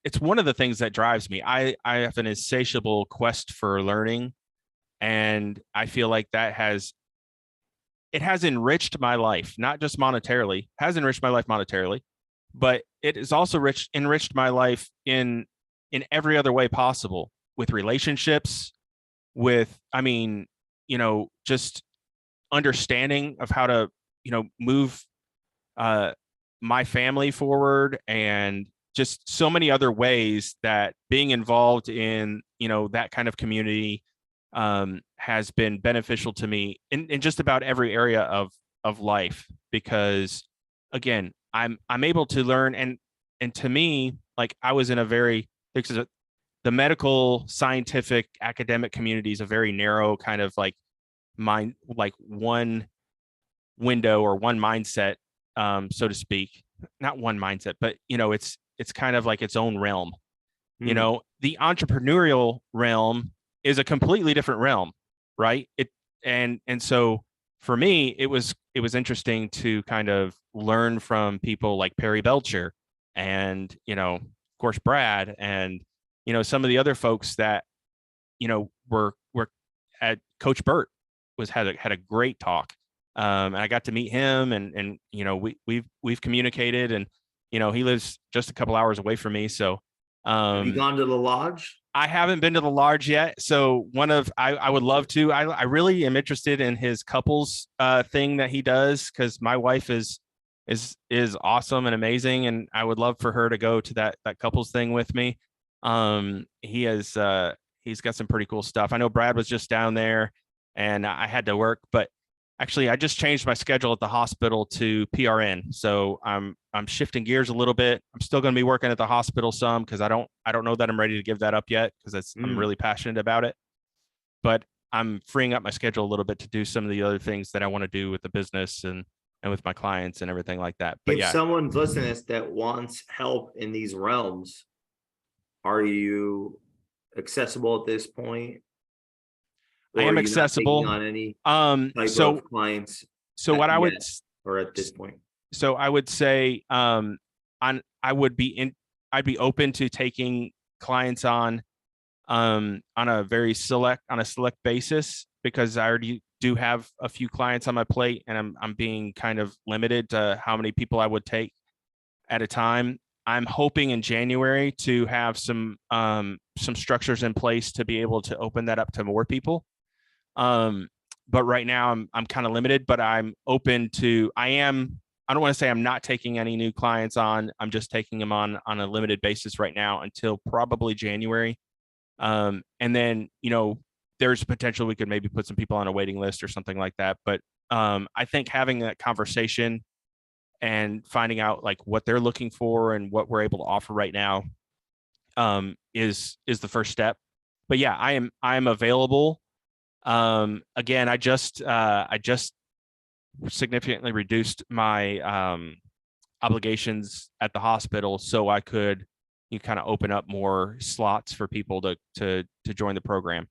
it's one of the things that drives me. I have an insatiable quest for learning. And I feel like it has enriched my life, not just monetarily, has enriched my life monetarily, but it has also enriched my life in every other way possible, with relationships, with, I mean, just understanding of how to, move my family forward, and just so many other ways that being involved in, that kind of community has been beneficial to me in just about every area of life, because again, I'm able to learn, and to me, like, I was in a very, because the medical, scientific, academic community is a very narrow kind of like mind, like one window or one mindset, so to speak. Not one mindset, but it's kind of like its own realm. The entrepreneurial realm is a completely different realm, right? And so for me, it was interesting to kind of learn from people like Perry Belcher, and of course Brad, and some of the other folks that were at Coach Burt had a great talk, and I got to meet him, and we've communicated, and he lives just a couple hours away from me, so Have you gone to the lodge? I haven't been to the lodge yet. So I would love to. I really am interested in his couples thing that he does, because my wife is awesome and amazing, and I would love for her to go to that couples thing with me. He's got some pretty cool stuff. I know Brad was just down there, and I had to work, but actually I just changed my schedule at the hospital to PRN. So I'm shifting gears a little bit. I'm still going to be working at the hospital some, because I don't know that I'm ready to give that up yet, because I'm really passionate about it. But I'm freeing up my schedule a little bit to do some of the other things that I want to do with the business and with my clients and everything like that. But if someone's listening to this that wants help in these realms, are you accessible at this point? Or I am are you not accessible taking on any type of clients? So what I would, or at this point, so I would say, I'd be open to taking clients on a select basis, because I already do have a few clients on my plate, and I'm being kind of limited to how many people I would take at a time. I'm hoping in January to have some structures in place to be able to open that up to more people. But right now I'm kind of limited, but I'm open to, I don't want to say I'm not taking any new clients on. I'm just taking them on a limited basis right now until probably January. And then, there's potential we could maybe put some people on a waiting list or something like that. But I think having that conversation and finding out like what they're looking for and what we're able to offer right now is the first step. But yeah, I'm available. Again, I just significantly reduced my obligations at the hospital, so I could kind of open up more slots for people to join the program.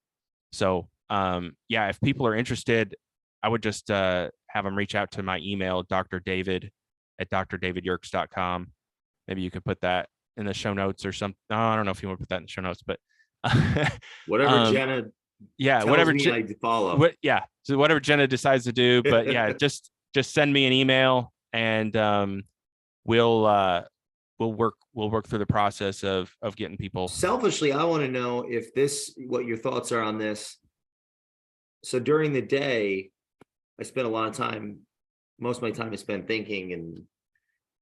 So yeah, if people are interested, I would just have them reach out to my email, drdavid@drdavidyerkes.com. Maybe you could put that in the show notes or something. No, I don't know if you want to put that in the show notes, but whatever Jenna whatever I follow. So whatever Jenna decides to do, but yeah, just send me an email, and we'll work through the process of getting people. Selfishly, I want to know what your thoughts are on this. So during the day, I spend a lot of time, most of my time is spent thinking and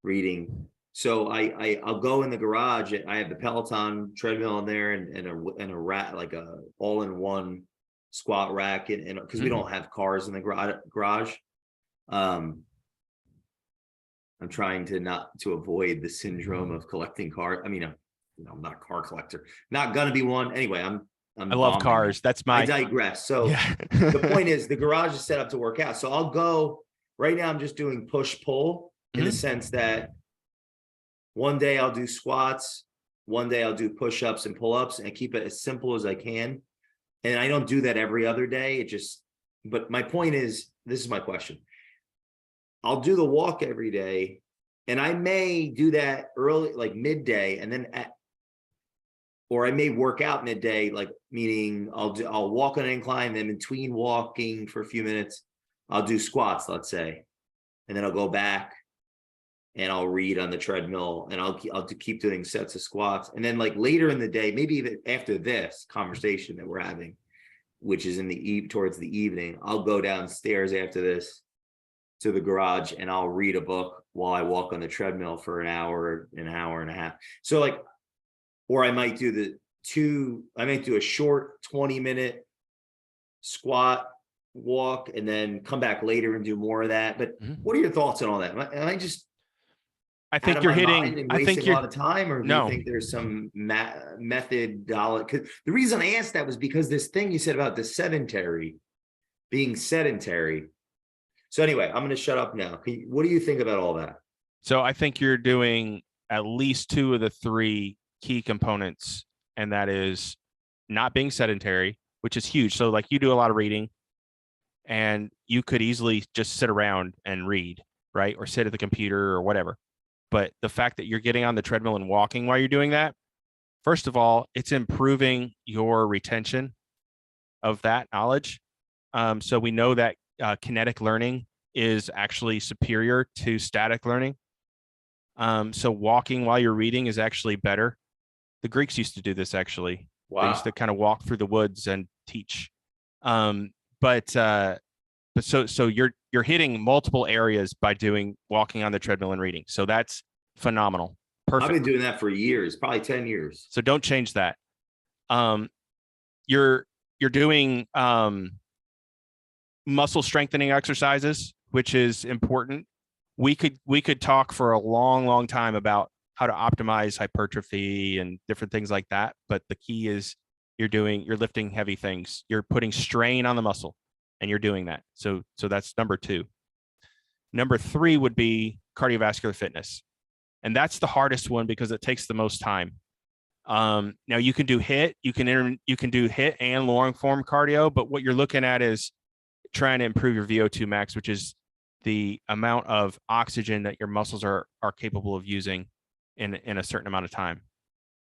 reading. So I'll go in the garage. I have the Peloton treadmill in there, and a rack, like a all-in-one squat rack, and because we don't have cars in the garage. I'm trying to avoid the syndrome of collecting cars. I mean, I'm not a car collector, not gonna be one. Anyway, I love bombing cars. it. That's I my, digress. So yeah. the point is the garage is set up to work out. So I'll go right now. I'm just doing push pull in the sense that one day I'll do squats, one day I'll do push-ups and pull-ups, and keep it as simple as I can. And I don't do that every other day. But my point is, this is my question. I'll do the walk every day, and I may do that early, like midday, and then or I may work out midday, like meaning I'll walk on an incline, then between walking for a few minutes, I'll do squats, let's say, and then I'll go back and I'll read on the treadmill, and I'll keep doing sets of squats, and then like later in the day, maybe even after this conversation that we're having, which is in the towards the evening, I'll go downstairs after this to the garage and I'll read a book while I walk on the treadmill for an hour and a half. So like, or I might do a short 20-minute squat walk and then come back later and do more of that. But what are your thoughts on all that? Am I just I think you're hitting, I think a lot of time, or do you no. think there's some methodology? Because the reason I asked that was because this thing you said about the being sedentary. So anyway, I'm going to shut up now. What do you think about all that? So I think you're doing at least two of the three key components, and that is not being sedentary, which is huge. So like you do a lot of reading, and you could easily just sit around and read, right? Or sit at the computer or whatever. But the fact that you're getting on the treadmill and walking while you're doing that, first of all, it's improving your retention of that knowledge. So we know that kinetic learning is actually superior to static learning. So walking while you're reading is actually better. The Greeks used to do this actually. Wow. They used to kind of walk through the woods and teach. But so you're hitting multiple areas by walking on the treadmill and reading. So that's phenomenal. Perfect. I've been doing that for years, probably 10 years. So don't change that. You're doing muscle strengthening exercises, which is important. We could talk for a long time about how to optimize hypertrophy and different things like that. But the key is you're lifting heavy things. You're putting strain on the muscle, and you're doing that. So that's number 2. Number 3 would be cardiovascular fitness. And that's the hardest one because it takes the most time. Now you can do HIIT, you can do HIIT and long form cardio, but what you're looking at is trying to improve your VO2 max, which is the amount of oxygen that your muscles are capable of using in a certain amount of time.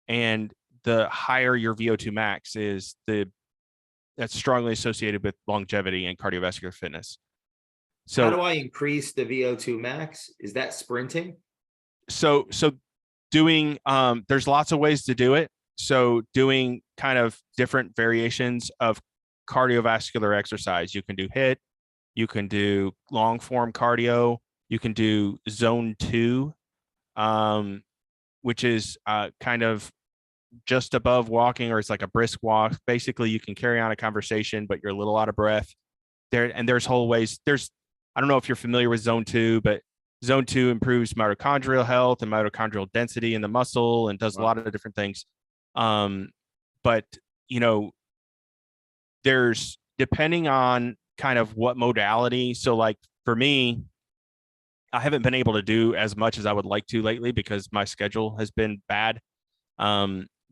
And the higher your VO2 max is, that's strongly associated with longevity and cardiovascular fitness. So how do I increase the VO2 max? Is that sprinting? So doing, there's lots of ways to do it. So doing kind of different variations of cardiovascular exercise. You can do HIIT, you can do long form cardio, you can do zone 2, which is kind of just above walking, or it's like a brisk walk. Basically, you can carry on a conversation, but you're a little out of breath. There's whole ways. I don't know if you're familiar with zone 2, but zone 2 improves mitochondrial health and mitochondrial density in the muscle and does a lot of different things. But there's, depending on kind of what modality. So like for me, I haven't been able to do as much as I would like to lately because my schedule has been bad.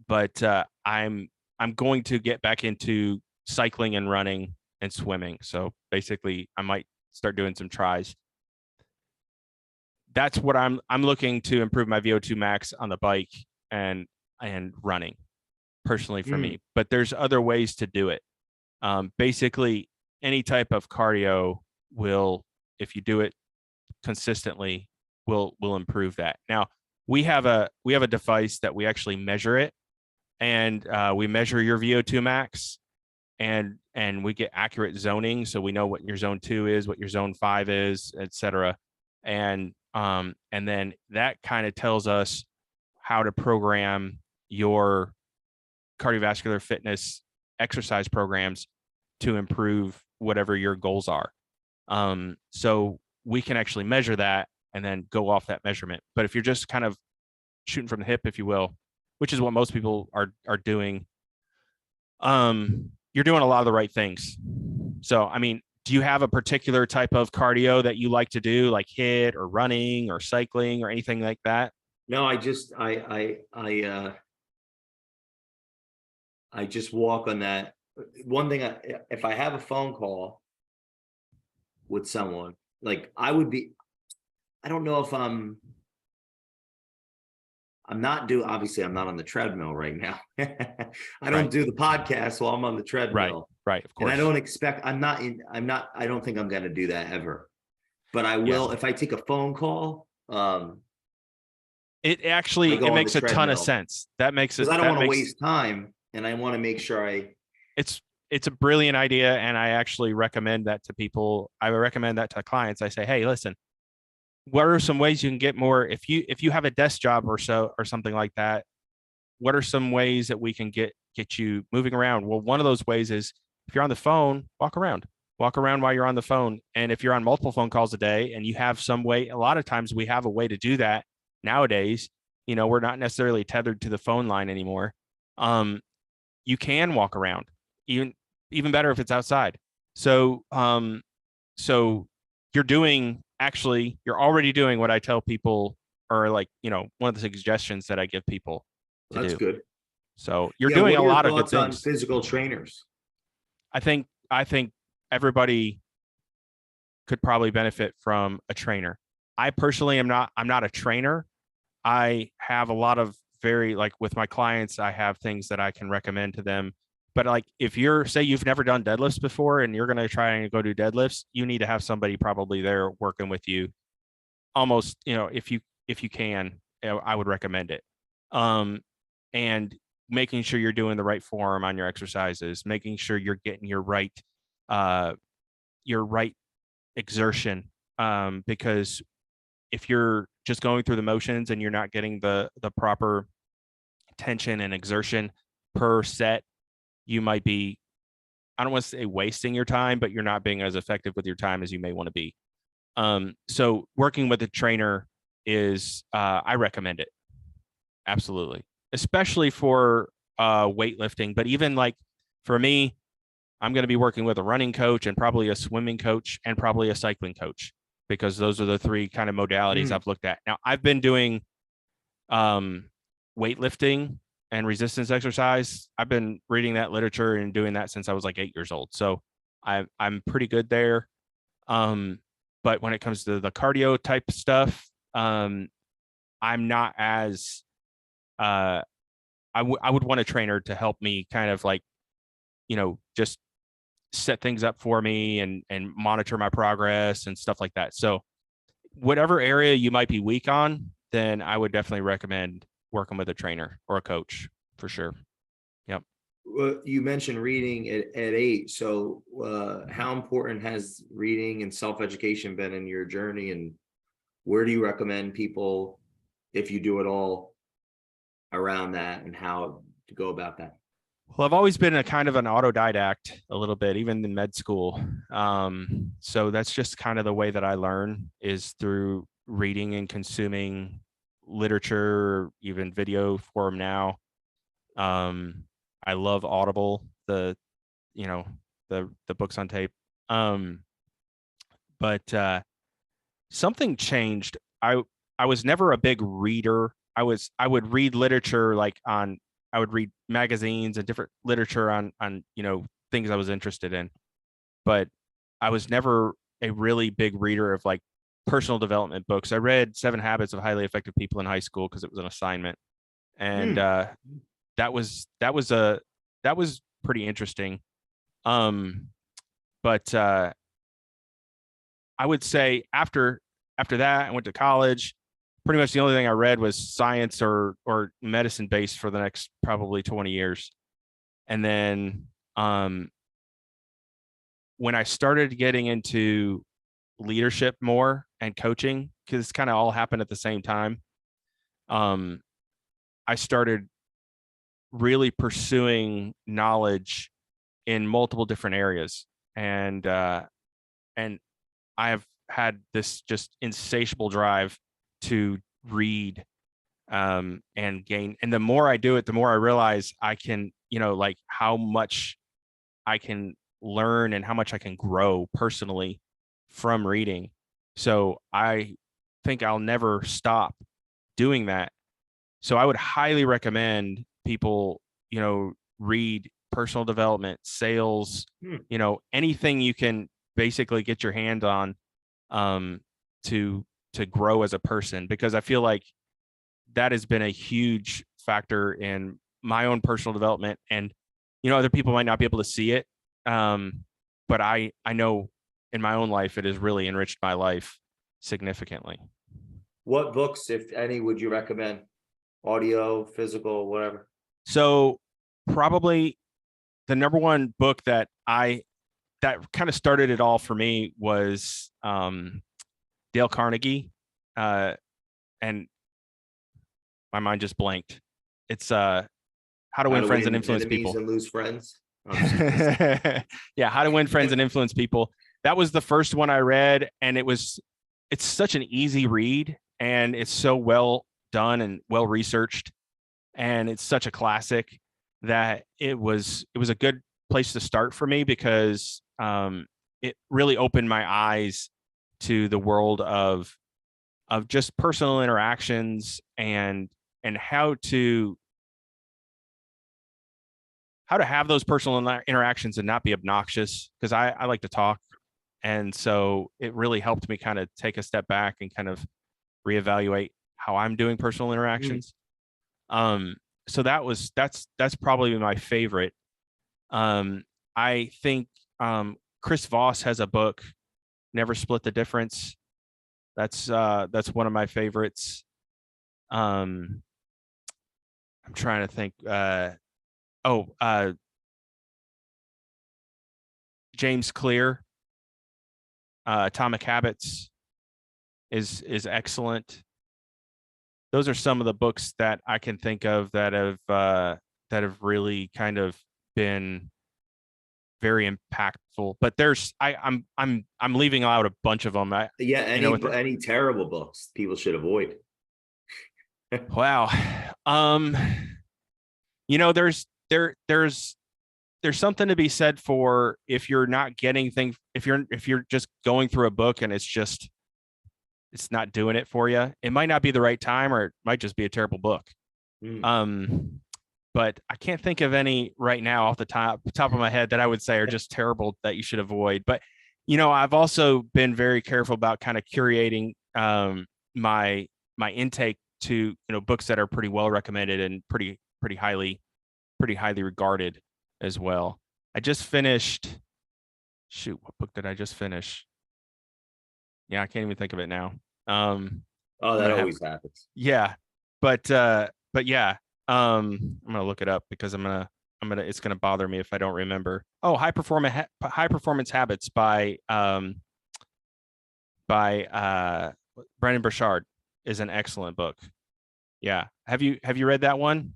But I'm going to get back into cycling and running and swimming. So basically I might start doing some tries. That's what I'm looking to improve my VO2 max on the bike and running personally for me. But there's other ways to do it. Basically any type of cardio will, if you do it consistently, will improve that. Now we have a device that we actually measure it, and we measure your VO2 max, and we get accurate zoning, so we know what your zone 2 is, what your zone 5 is, etc. And then that kind of tells us how to program your cardiovascular fitness exercise programs to improve whatever your goals are. So we can actually measure that and then go off that measurement. But if you're just kind of shooting from the hip, if you will, which is what most people are doing, you're doing a lot of the right things. So, I mean, do you have a particular type of cardio that you like to do, like HIIT or running or cycling or anything like that? No, I just walk on that. One thing, if I have a phone call with someone, like I don't know if I'm obviously I'm not on the treadmill right now. I don't do the podcast while I'm on the treadmill. Right, of course. And I don't expect, I don't think I'm going to do that ever, but I will, if I take a phone call. It it makes a ton of sense. That makes it, because I don't want to waste time, and I want to make sure it's a brilliant idea. And I actually recommend that to people. I recommend that to clients. I say, hey, listen, what are some ways you can get more? If you have a desk job or something like that, what are some ways that we can get you moving around? Well, one of those ways is if you're on the phone, walk around while you're on the phone. And if you're on multiple phone calls a day and you have some way, a lot of times we have a way to do that nowadays. We're not necessarily tethered to the phone line anymore. You can walk around, even better if it's outside. So you're already doing what I tell people, or like, one of the suggestions that I give people to do. That's good. So you're doing a lot of good things. On physical trainers? I think everybody could probably benefit from a trainer. I personally I'm not a trainer. I have a lot of with my clients, I have things that I can recommend to them. But like, if you've never done deadlifts before and you're going to try and go do deadlifts, you need to have somebody probably there working with you. Almost, if you can, I would recommend it. And making sure you're doing the right form on your exercises, making sure you're getting your right exertion. Because if you're just going through the motions and you're not getting the proper tension and exertion per set, you might be, I don't want to say wasting your time, but you're not being as effective with your time as you may want to be. So working with a trainer is, I recommend it. Absolutely. Especially for weightlifting. But even like for me, I'm going to be working with a running coach and probably a swimming coach and probably a cycling coach, because those are the three kind of modalities I've looked at. Now, I've been doing weightlifting and resistance exercise. I've been reading that literature and doing that since I was like 8 years old. So I'm pretty good there. But when it comes to the cardio type stuff, I'm not as, I would want a trainer to help me kind of like, just set things up for me and monitor my progress and stuff like that. So whatever area you might be weak on, then I would definitely recommend working with a trainer or a coach for sure. Yep. Well, you mentioned reading at 8. So how important has reading and self-education been in your journey, and where do you recommend people, if you do it all, around that and how to go about that? Well, I've always been a kind of an autodidact a little bit, even in med school. So that's just kind of the way that I learn, is through reading and consuming literature, even video form now. I love Audible, the books on tape. But something changed. I was never a big reader. I would read literature I would read magazines and different literature on things I was interested in, but I was never a really big reader of like personal development books. I read 7 Habits of Highly Effective People in high school because it was an assignment, and that was pretty interesting. But I would say after that, I went to college. Pretty much the only thing I read was science or medicine based for the next probably 20 years. And then when I started getting into leadership more and coaching, because it's kind of all happened at the same time, I started really pursuing knowledge in multiple different areas. And I have had this just insatiable drive to read and gain. And the more I do it, the more I realize I can, like how much I can learn and how much I can grow personally from reading. So I think I'll never stop doing that. So I would highly recommend people, read personal development, sales, anything you can basically get your hand on to grow as a person, because I feel like that has been a huge factor in my own personal development. And other people might not be able to see it, but I know in my own life it has really enriched my life significantly. What books, if any, would you recommend? Audio, physical, whatever. So probably the number one book that kind of started it all for me was Dale Carnegie, and my mind just blanked. It's How to Win Friends and Influence People. And Lose Friends. Yeah, How to Win Friends and Influence People. That was the first one I read, and it's such an easy read, and it's so well done and well researched, and it's such a classic that it was a good place to start for me, because it really opened my eyes to the world of just personal interactions and how to have those personal interactions and not be obnoxious, because I like to talk. And so it really helped me kind of take a step back and kind of reevaluate how I'm doing personal interactions. So that's probably my favorite. I think Chris Voss has a book, Never Split the Difference. That's one of my favorites. I'm trying to think. James Clear, Atomic Habits is excellent. Those are some of the books that I can think of that have really kind of been very impactful. But I'm leaving out a bunch of them. Any terrible books people should avoid. Wow. There's something to be said for if you're not getting things, if you're just going through a book and it's not doing it for you. It might not be the right time, or it might just be a terrible book. But I can't think of any right now off the top of my head that I would say are just terrible that you should avoid. But I've also been very careful about kind of curating my intake to books that are pretty well recommended and pretty highly regarded as well. I just finished. Shoot, what book did I just finish? Yeah, I can't even think of it now. That always happens. Yeah, but yeah, I'm gonna look it up because it's gonna bother me if I don't remember. Oh, High Performance Habits by Brendan Burchard is an excellent book. Yeah, have you read that one?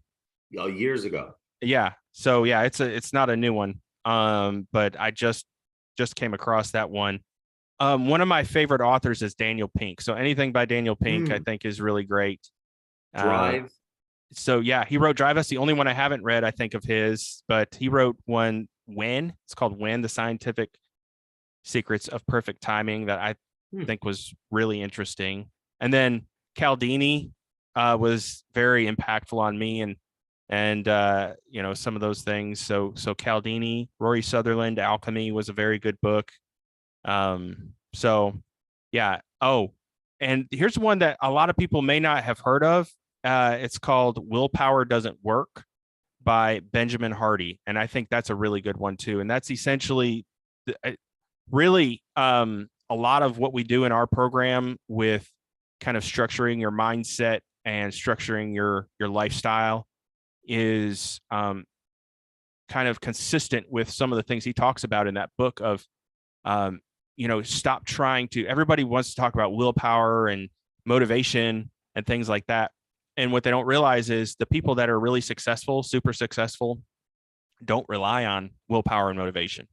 Years ago. Yeah, so yeah, it's not a new one. But I just came across that one. One of my favorite authors is Daniel Pink. So anything by Daniel Pink, I think, is really great. Drive. So yeah, he wrote Drive. That's the only one I haven't read, I think, of his, but he wrote one, When. It's called When, The Scientific Secrets of Perfect Timing, that I think was really interesting. And then Cialdini was very impactful on me, and some of those things. So Cialdini, Rory Sutherland, Alchemy was a very good book. So yeah. Oh, and here's one that a lot of people may not have heard of. It's called Willpower Doesn't Work by Benjamin Hardy. And I think that's a really good one too. And that's essentially really a lot of what we do in our program with kind of structuring your mindset and structuring your lifestyle is kind of consistent with some of the things he talks about in that book of stop trying to. Everybody wants to talk about willpower and motivation and things like that. And what they don't realize is the people that are really successful, super successful, don't rely on willpower and motivation.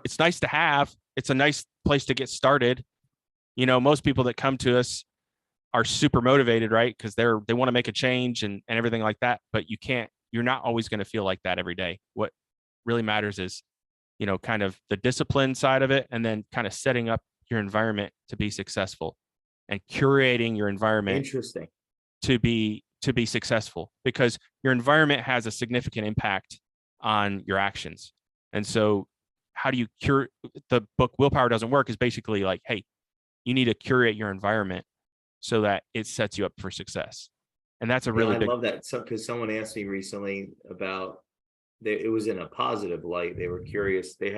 It's nice to have. It's a nice place to get started. Most people that come to us are super motivated, right? Because they want to make a change and everything like that. But you're not always going to feel like that every day. What really matters is, kind of the discipline side of it, and then kind of setting up your environment to be successful and curating your environment Interesting. to be successful, because your environment has a significant impact on your actions. And so how do you cure the book Willpower Doesn't Work is basically like, hey, you need to curate your environment so that it sets you up for success. And that's a really I big. love that. So, because someone asked me recently about, it was in a positive light. They were curious. They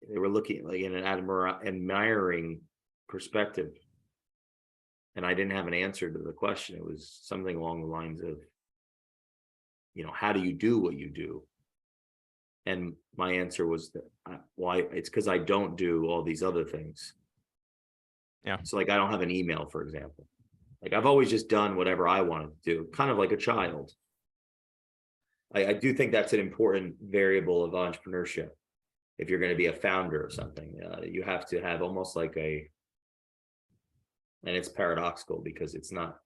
were looking like in an admiring perspective. And I didn't have an answer to the question. It was something along the lines of, how do you do what you do? And my answer was that why it's because I don't do all these other things. Yeah. So like, I don't have an email, for example. Like, I've always just done whatever I wanted to do, kind of like a child. I do think that's an important variable of entrepreneurship. If you're going to be a founder of something, you have to have almost like and it's paradoxical because it's not,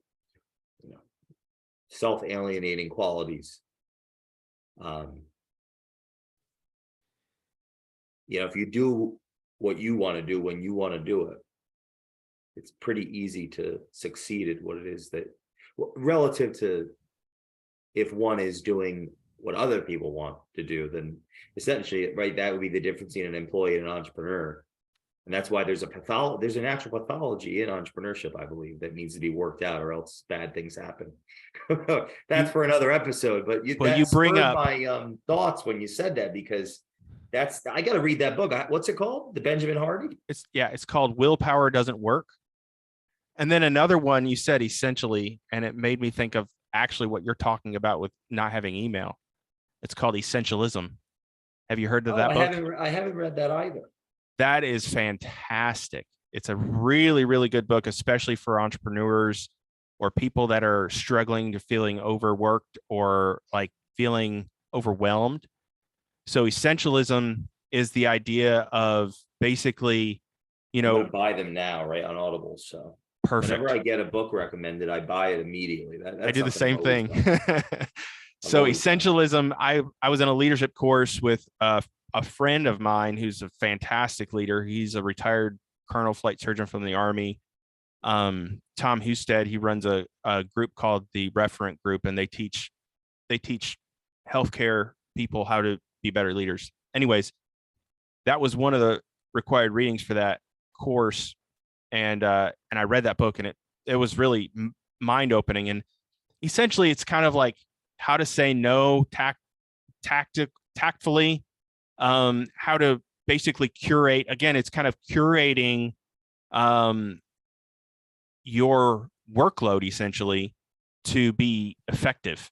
self-alienating qualities. If you do what you want to do when you want to do it, it's pretty easy to succeed at what it is that, relative to if one is doing what other people want to do, then essentially, right, that would be the difference between an employee and an entrepreneur. And that's why there's a natural pathology in entrepreneurship, I believe, that needs to be worked out, or else bad things happen. That's for another episode. But you bring up my thoughts when you said that, because I got to read that book. What's it called? The Benjamin Hardy? It's called Willpower Doesn't Work. And then another one you said, essentially, and it made me think of actually what you're talking about with not having email. It's called Essentialism. Have you heard of that book? I haven't read that either. That is fantastic. It's a really, really good book, especially for entrepreneurs or people that are struggling to feeling overworked or like feeling overwhelmed. So essentialism is the idea of basically, I'm gonna buy them now, right, on Audible. So perfect. Whenever I get a book recommended, I buy it immediately. I do the same thing. So essentialism, I was in a leadership course with a friend of mine who's a fantastic leader. He's a retired colonel flight surgeon from the Army. Tom Husted, he runs a group called the Referent Group, and they teach healthcare people how to be better leaders. Anyways, that was one of the required readings for that course. And I read that book, and it was really mind opening. And essentially it's kind of like how to say no tactfully, how to basically curate. Again, it's kind of curating your workload essentially to be effective.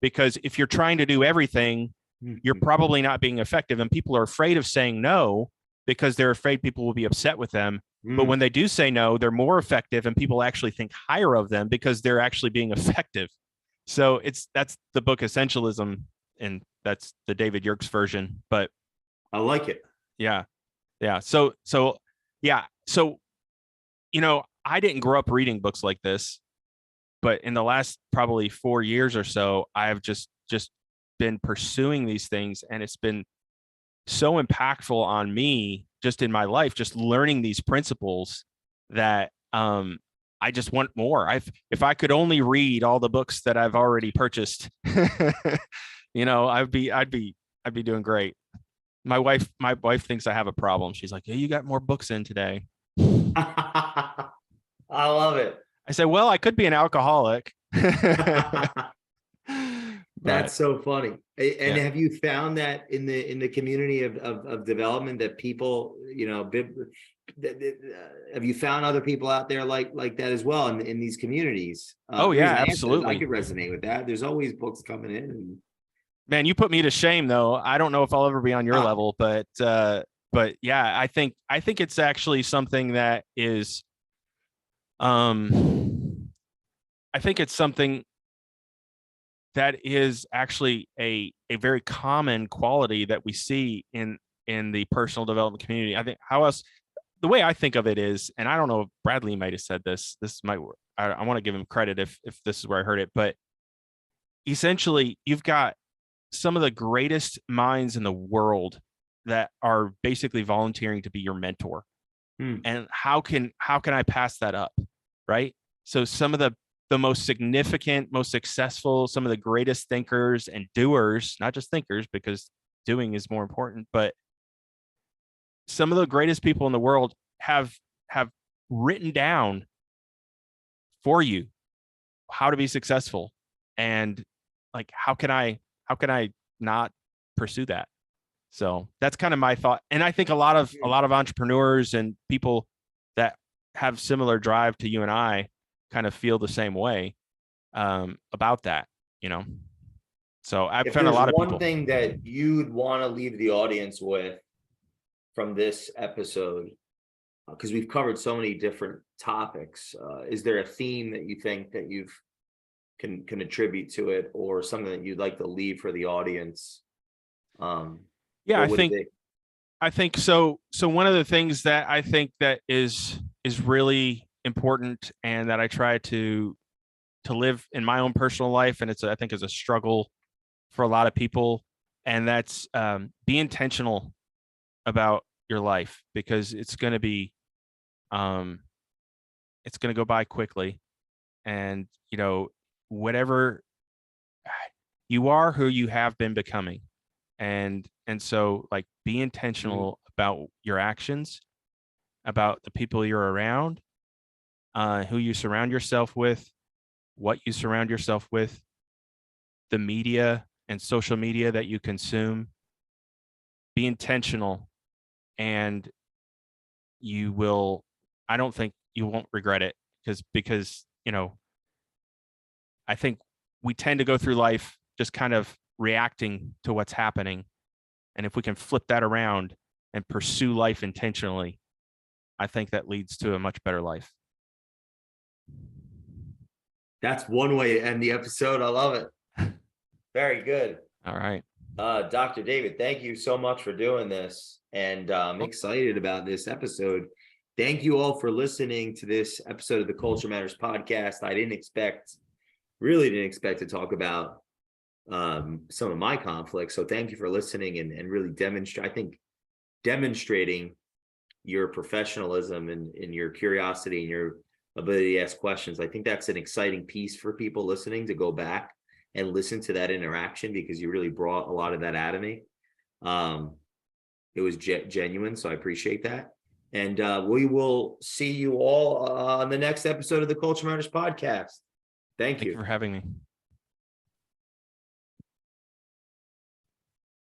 Because if you're trying to do everything, you're probably not being effective. And people are afraid of saying no because they're afraid people will be upset with them. But when they do say no, they're more effective, and people actually think higher of them because they're actually being effective. So that's the book Essentialism, and that's the David Yerkes version. But I like it. Yeah. So I didn't grow up reading books like this, but in the last probably 4 years or so, I have just been pursuing these things, and it's been so impactful on me just in my life, just learning these principles that I just want more. If I could only read all the books that I've already purchased, I'd be doing great. My wife thinks I have a problem. She's like, "Hey, you got more books in today." I love it. I said, "Well, I could be an alcoholic." That's so funny. And have you found that in the community of development that people, have you found other people out there like that as well in these communities? Oh yeah, absolutely. I could resonate with that. There's always books coming in. And man, you put me to shame though. I don't know if I'll ever be on your level, but yeah, I think it's actually something that is, I think it's something that is actually a very common quality that we see in the personal development community. I think the way I think of it is, and I don't know if Bradley might have said this. I want to give him credit if this is where I heard it, but essentially, you've got some of the greatest minds in the world that are basically volunteering to be your mentor. And how can I pass that up, right? So some of the most significant, most successful, some of the greatest thinkers and doers, not just thinkers, because doing is more important, but some of the greatest people in the world have written down for you how to be successful, and like how can I not pursue that? So that's kind of my thought. And I think a lot of entrepreneurs and people that have similar drive to you and I kind of feel the same way about that, you know. So I've found a lot of people. One thing that you'd want to leave the audience with from this episode, because we've covered so many different topics, is there a theme that you think that you've can attribute to it, or something that you'd like to leave for the audience? Yeah, I think so. So one of the things that I think that is really important, and that I try to live in my own personal life, and I think is a struggle for a lot of people, and that's be intentional about your life, because it's going to be it's going to go by quickly, and you know, whatever you are, who you have been becoming. And so, like, be intentional about your actions, about the people you're around, who you surround yourself with, what you surround yourself with, the media and social media that you consume. Be intentional, and I don't think you won't regret it, because, you know, I think we tend to go through life just kind of reacting to what's happening. And if we can flip that around and pursue life intentionally, I think that leads to a much better life. That's one way to end the episode. I love it. Very good. All right. Dr. David, thank you so much for doing this. And I'm excited about this episode. Thank you all for listening to this episode of the Culture Matters podcast. I really didn't expect to talk about some of my conflicts. So thank you for listening and really demonstrating your professionalism and your curiosity and your ability to ask questions. I think that's an exciting piece for people listening to go back and listen to that interaction, because you really brought a lot of that out of me. It was genuine, so I appreciate that. And we will see you all on the next episode of the Culture Matters podcast. Thank you for having me.